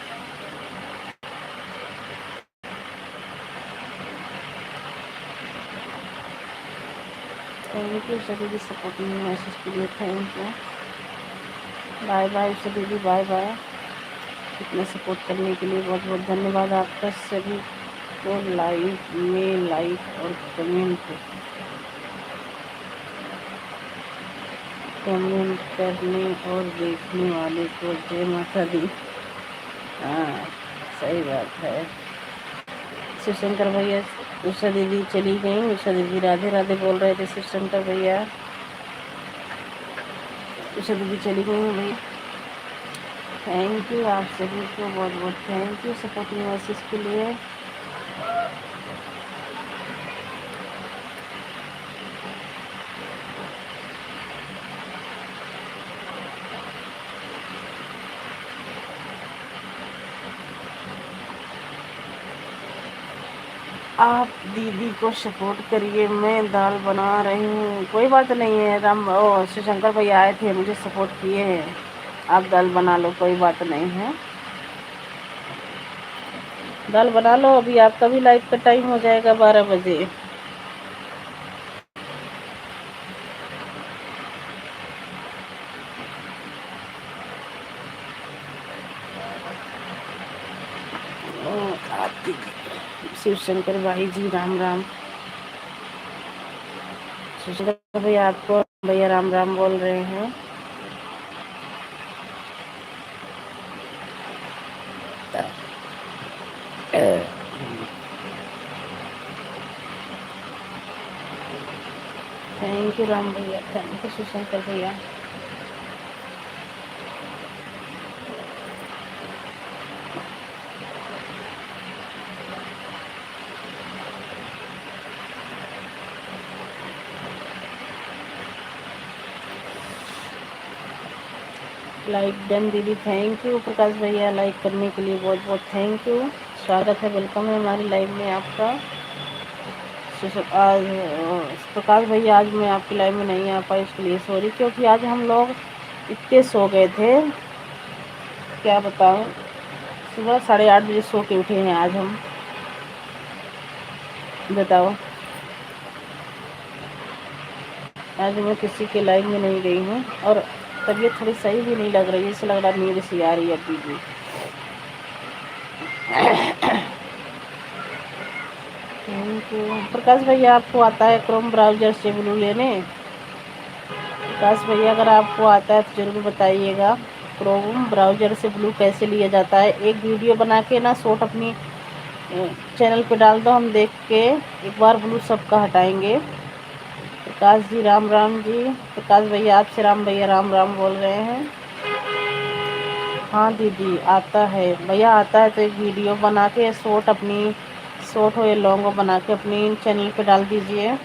थैंक यू उषा दीदी, सपोर्टिंग मैसेज के लिए thank you. Bye bye Usha दीदी, बाय बाय। इतना सपोर्ट करने के लिए बहुत बहुत धन्यवाद आपका सभी को। लाइव में लाइक और कमेंट करने और देखने वाले को जय माता दी। हाँ सही बात है। शिवशंकर भैया, उषा दीदी चली गई, उषा दीदी राधे राधे बोल रहे थे शिवशंकर भैया, उषा दीदी चली गई भाई। थैंक यू आप सभी को बहुत बहुत थैंक यू सपोर्टिंग मैसेज के लिए। आप दीदी को सपोर्ट करिए, मैं दाल बना रही हूँ। कोई बात नहीं है, राम ओ शिवशंकर भैया आए थे, मुझे सपोर्ट किए हैं, आप दाल बना लो, कोई बात नहीं है, दाल बना लो। अभी आपका भी लाइव का टाइम हो जाएगा 12 बजे। आप शिवशंकर भाई जी राम राम। शिवशंकर भैया आपको भैया राम राम बोल रहे हैं। थैंक यू राम भैया, थैंक यू शिवशंकर भैया। लाइक डन दीदी, थैंक यू। प्रकाश भैया लाइक करने के लिए बहुत बहुत थैंक यू। स्वागत है, वेलकम है हमारी लाइव में आपका। आज प्रकाश भैया, आज मैं आपकी लाइव में नहीं आ पाई, उसके लिए सॉरी, क्योंकि आज हम लोग इतने सो गए थे, क्या बताऊं। सुबह 8:30 बजे सो के उठे हैं आज हम, बताओ। आज मैं किसी के लाइव में नहीं गई हूँ, और तबीयत थोड़ी सही भी नहीं लग रही है, ऐसा लग रहा नींद सी आ रही है अभी भी। थैंक यू प्रकाश भैया। आपको आता है क्रोम ब्राउजर से ब्लू लेने? प्रकाश भैया, अगर आपको आता है तो ज़रूर बताइएगा, क्रोम ब्राउजर से ब्लू कैसे लिया जाता है। एक वीडियो बना के ना शॉर्ट अपनी चैनल पे डाल दो, हम देख के एक बार ब्लू सबका हटाएंगे। प्रकाश जी राम राम जी। प्रकाश भैया आपसे राम भैया राम राम बोल रहे हैं। हाँ दीदी आता है भैया, आता है तो एक वीडियो बना के शॉर्ट अपनी शॉर्ट हो या लॉन्ग हो बना के अपनी चैनल पे डाल दीजिए,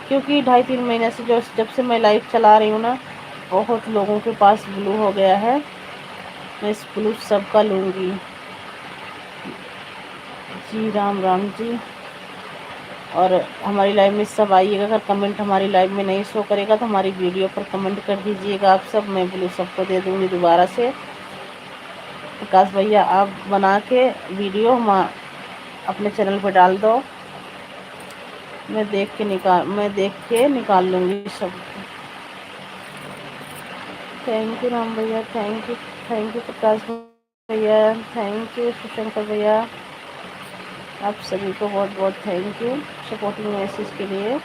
क्योंकि 2.5-3 महीने से जब से मैं लाइव चला रही हूँ ना, बहुत लोगों के पास ब्लू हो गया है। मैं इस ब्लू सबका लूँगी जी। राम राम जी। और हमारी लाइव में सब आइएगा। अगर कमेंट हमारी लाइव में नहीं शो करेगा तो हमारी वीडियो पर कमेंट कर दीजिएगा आप सब, मैं ब्लू सबको दे दूँगी दोबारा से। प्रकाश भैया आप बना के वीडियो हम अपने चैनल पर डाल दो, मैं देख के निकाल लूँगी सब। थैंक यू राम भैया, थैंक यू प्रकाश भैया, थैंक यू शिवशंकर भैया, आप सभी को बहुत बहुत थैंक यू सपोर्टिंग मैसेज के लिए।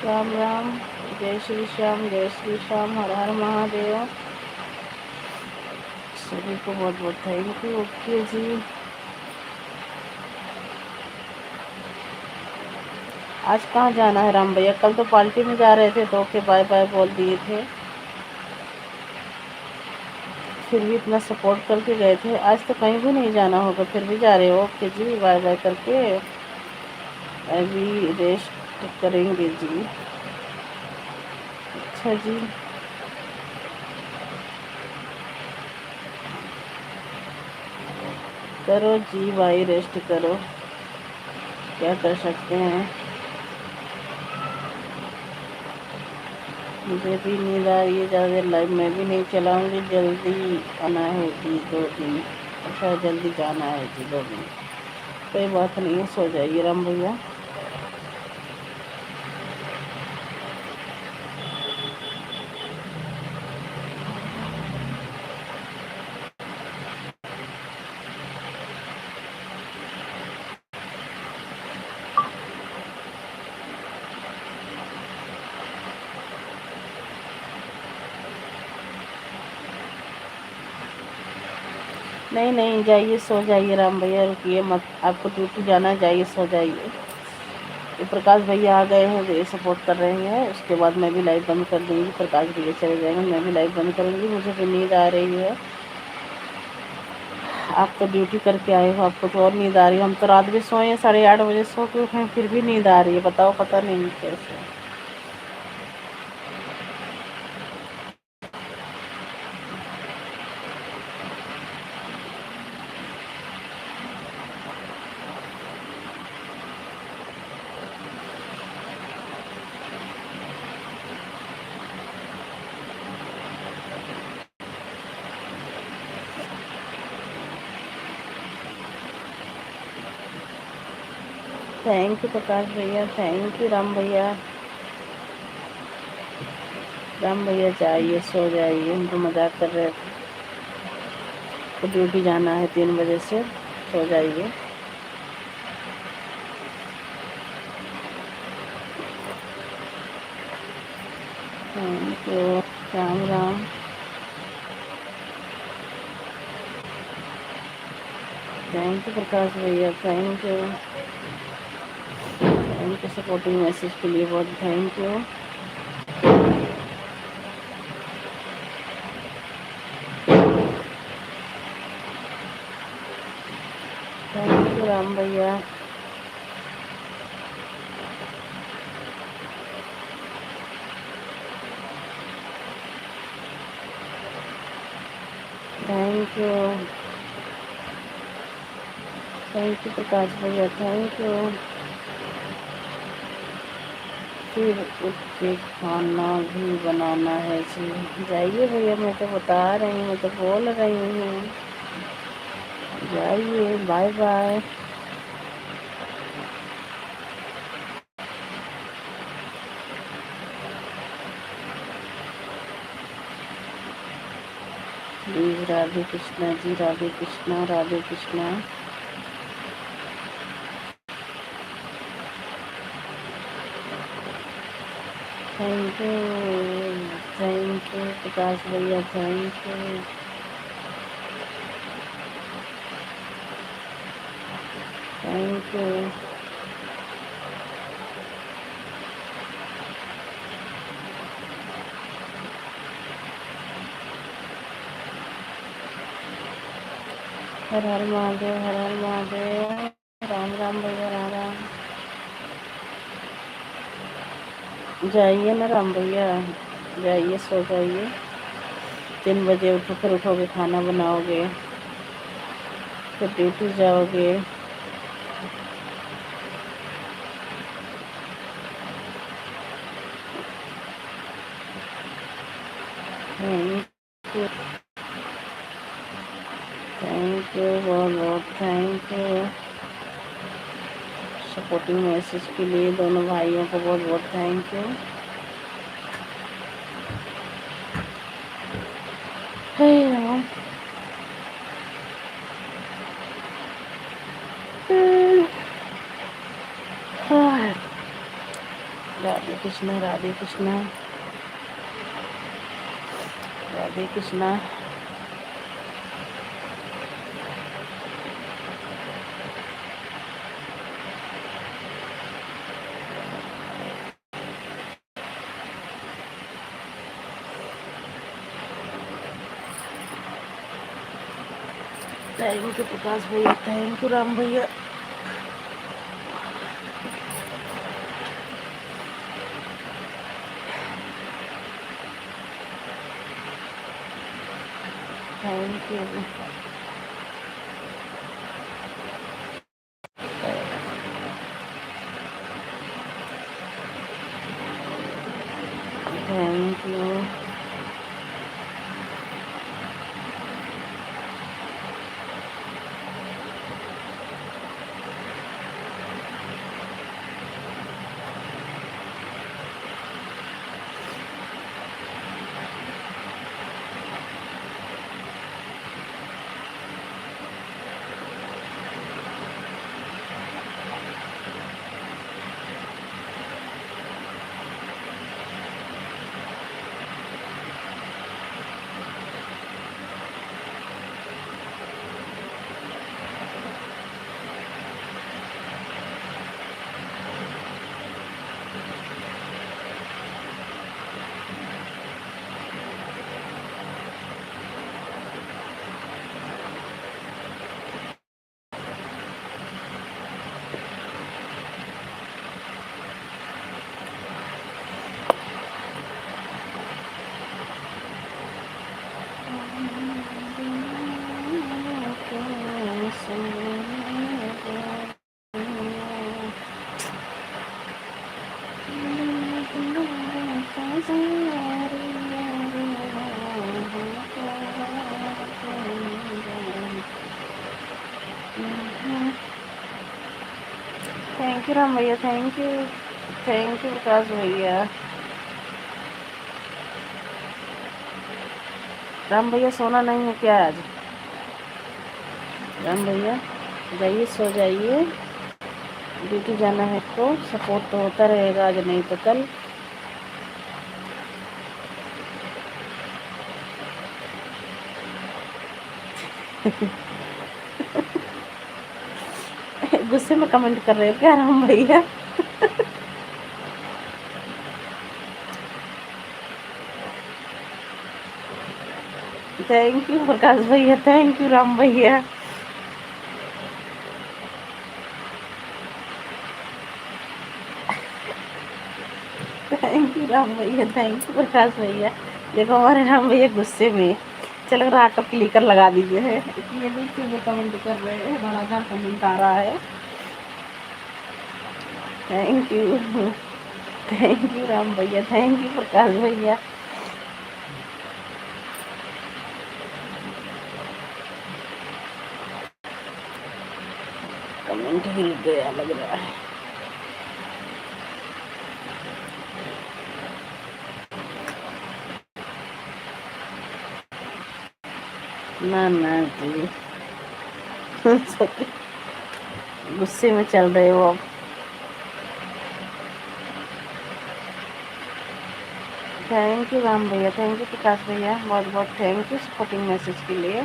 राम राम, जय श्री श्याम, जय श्री श्याम, हर हर महादेव। सभी को बहुत बहुत थैंक यू। ओके जी, आज कहाँ जाना है राम भैया? कल तो पार्टी में जा रहे थे तो ओके बाय बाय बोल दिए थे, फिर भी इतना सपोर्ट करके गए थे। आज तो कहीं भी नहीं जाना होगा, फिर भी जा रहे हो? ओके जी, बाय बाय करके अभी रेस्ट करेंगे जी। अच्छा जी, करो जी भाई, रेस्ट करो, क्या कर सकते हैं। मुझे भी नींद आ रही है, ज़्यादा देर लाइव मैं भी नहीं चलाऊंगी, जल्दी आना है जी 2 दिन। अच्छा जल्दी जाना है जी 2 दिन, कोई बात नहीं है, सो जाइए राम भैया। नहीं नहीं, जाइए सो जाइए राम भैया, रुकिए मत, आपको ड्यूटी जाना है, जाइए सो जाइए। ये प्रकाश भैया आ गए हैं, ये सपोर्ट कर रहे हैं, उसके बाद मैं भी लाइव बंद कर दूँगी। प्रकाश भैया चले जाएंगे, मैं भी लाइव बंद करूँगी, मुझे भी नींद आ रही है। आप तो ड्यूटी करके आए हो, आपको तो और नींद आ रही है। हम तो रात में सोए हैं, 8:30 बजे सो के उठे हैं, फिर भी नींद आ रही है, बताओ पता नहीं कैसे। थैंक यू प्रकाश भैया, थैंक यू राम भैया। राम भैया जाइए सो जाइए, हम तो मजाक कर रहे थे, तो ड्यूटी जाना है 3 बजे से, सो जाइए। Thank you, Ram Ram. Thank you Prakash भैया, थैंक यू सपोर्टिंग मैसेज के लिए बहुत thank you. Thank you Ram भैया। थैंक यू प्रकाश भैया, थैंक यू। फिर उठ के खाना भी बनाना है जी। जाइए भैया, मैं तो बता रही हूँ, मैं तो बोल रही हूँ, जाइए, bye bye. Please Radhe Krishna ji, Radhe Krishna, Radhe Krishna. Thank you Prakash भैया, thank you. Thank you. Har Har Mahadev, Har Har Mahadev. Ram Ram भैया, राम राम। जाइए ना राम भैया, जाइए, सो जाइए। 3 बजे उठो, फिर उठोगे, खाना बनाओगे, फिर ड्यूटी जाओगे। थैंक यू, थैंक यू, बहुत बहुत थैंक यू सपोर्टिंग मैसेज के लिए। दोनों भाइयों को बहुत बहुत थैंक यू। हे राम। राधे कृष्णा, राधे कृष्णा, राधे कृष्णा। थैंक यू प्रकाश भैया, थैंक यू राम भैया। Thank you, thank you. Thank you Ram भैया, thank you, thank you Prakash भैया। राम भैया सोना नहीं है क्या आज? राम भैया जाइए, सो जाइए, ड्यूटी जाना है तो सपोर्ट तो होता रहेगा, आज नहीं तो कल। गुस्से में कमेंट कर रहे हो क्या राम भैया? थैंक यू प्रकाश भैया, थैंक यू राम भैया। थैंक यू राम भैया, थैंक यू प्रकाश भैया। देखो हमारे राम भैया गुस्से में, चल रहा ऑटो क्लिकर लगा दीजिए है, ये देखिए वो कमेंट कर रहे हैं, बड़ा सा कमेंट आ रहा है। थैंक यू राम भैया, थैंक यू प्रकाश भैया। कमेंट हिल गया लग रहा है। ना ना जी गुस्से में चल रहे हो आप। थैंक यू राम भैया, थैंक यू प्रकाश भैया, बहुत बहुत थैंक यू सपोर्टिंग मैसेज के लिए।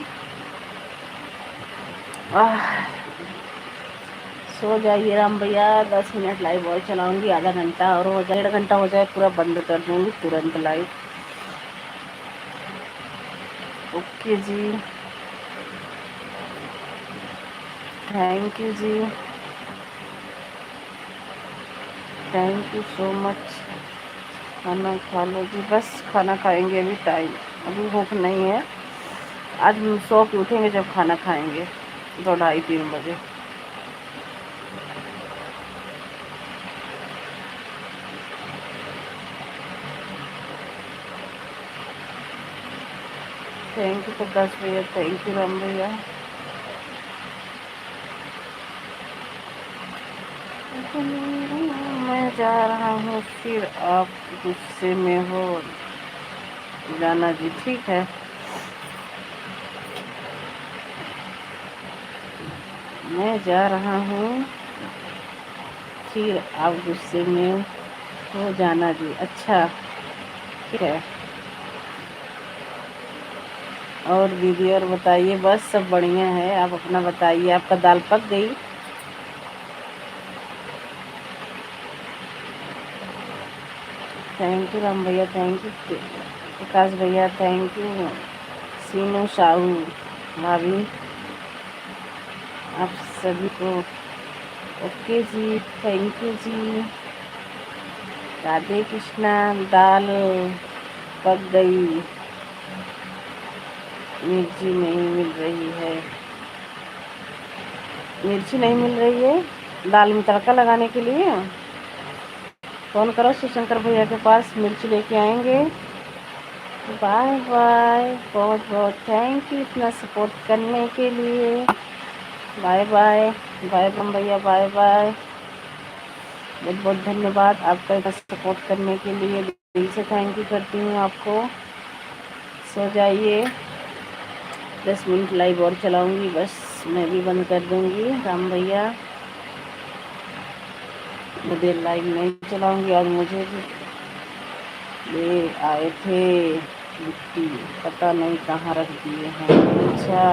सो जाइए राम भैया, 10 मिनट लाइव और चलाऊंगी, आधा घंटा और हो जाए, 1.5 घंटा हो जाए पूरा बंद कर दूंगी तुरंत लाइव। ओके जी, थैंक यू जी, थैंक यू सो मच। खाना खा लो जी, बस खाना खाएंगे, अभी टाइम, अभी भूख नहीं है। आज हम सो के उठेंगे जब खाना खाएंगे, 2 ढाई 3 बजे। थैंक यू प्रकाश भैया, थैंक यू राम भैया। मैं जा रहा हूँ, फिर आप गुस्से में हो जाना जी, ठीक है। मैं जा रहा हूँ, फिर आप गुस्से में हो जाना जी, अच्छा ठीक है। और दीदी और बताइए, बस सब बढ़िया है, आप अपना बताइए, आपका दाल पक गई? थैंक यू राम भैया, थैंक यू प्रकाश भैया, थैंक यू सीनू साहू भाभी, आप सभी को ओके जी, थैंक यू जी। राधे कृष्णा, दाल पक गई, मिर्ची नहीं मिल रही है, मिर्ची नहीं मिल रही है दाल में तड़का लगाने के लिए। फ़ोन करो शिवशंकर भैया के पास, मिर्ची लेके आएंगे। बाय बाय, बहुत बहुत थैंक यू इतना सपोर्ट करने के लिए। बाय बाय, बाय भैया, बाय बाय, बहुत बहुत धन्यवाद आपका इतना सपोर्ट करने के लिए, दिल से थैंक यू करती हूँ आपको। सो जाइए, 10 मिनट लाइव और चलाऊंगी, बस मैं भी बंद कर दूंगी राम भैया, देर लाइव नहीं चलाऊंगी। आज मुझे भी ले आए थे मिट्टी, पता नहीं कहाँ रख दिए हैं। अच्छा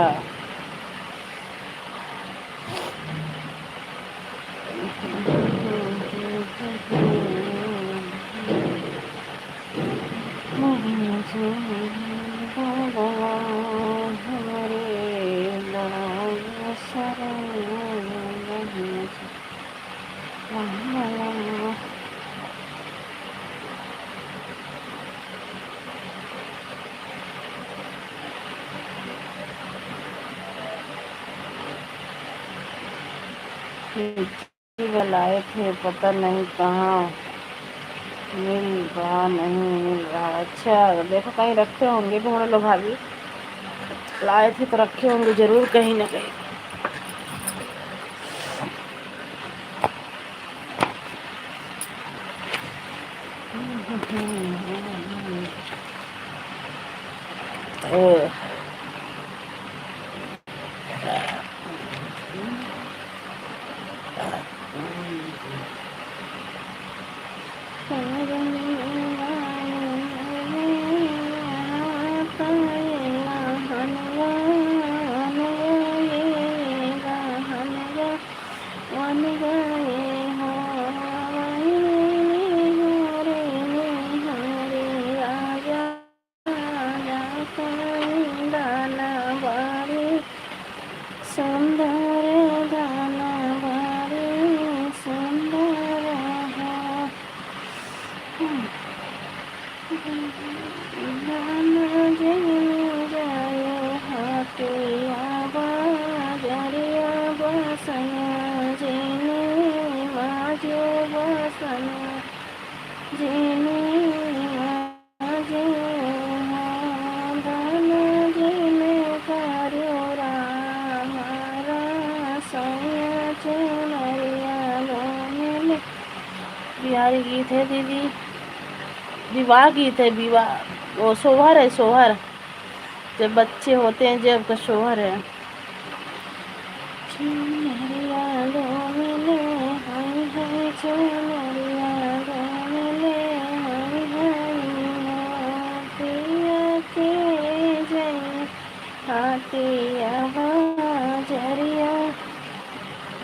लाए थे, पता नहीं कहाँ मिल रहा, नहीं मिल रहा। अच्छा देखो कहीं रखे होंगे, ढूंढ लो भाभी, लाए थे तो रखे होंगे जरूर कहीं ना कहीं। सरकारी गीत है दीदी, विवाह गीत है, विवाह, वो सोहर है, सोहर, जब बच्चे होते हैं जब का सोहर है।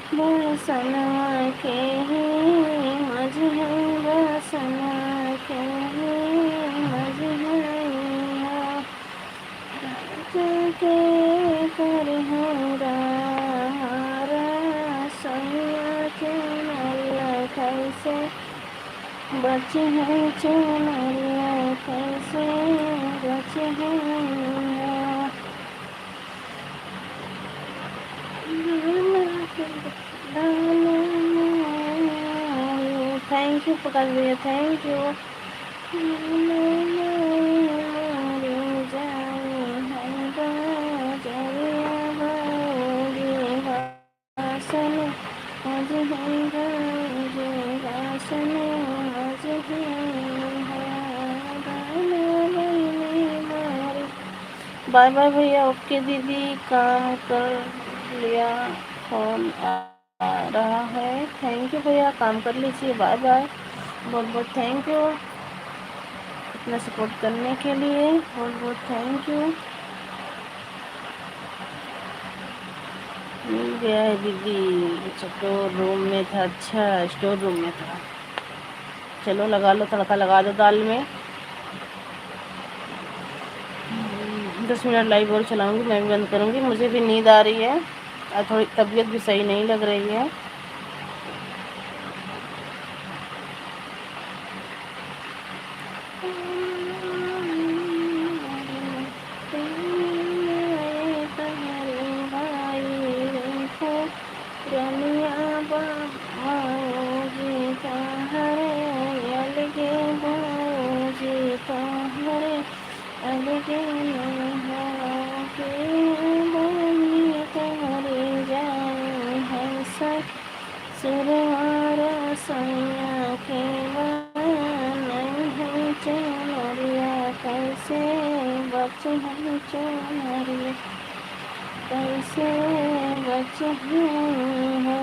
बसना के ही मजहे, बसना के ही मजहे, के कर सैया के नल्ला कैसे बचे हैं, चुनरिया कैसे बचे हैं। थैंक यू प्रकाश भैया, थैंक यू। बाय बाय भैया, ओके दीदी, काम कर लिया, फोन आ रहा है। थैंक यू भैया, काम कर लीजिए, बाय बाय, बहुत बहुत थैंक यू इतना सपोर्ट करने के लिए, बहुत बहुत थैंक यू। मिल गया है दीदी, स्टोर रूम में था। अच्छा, स्टोर रूम में था, चलो लगा लो, तड़का लगा दो दाल में। 10 मिनट लाइव और चलाऊंगी, मैं भी बंद करूंगी, मुझे भी नींद आ रही है और थोड़ी तबीयत भी सही नहीं लग रही है। सुरवारा सैया के नहीं है, चुनरिया कैसे बचे हैं, चुनरिया कैसे बचे हैं हो।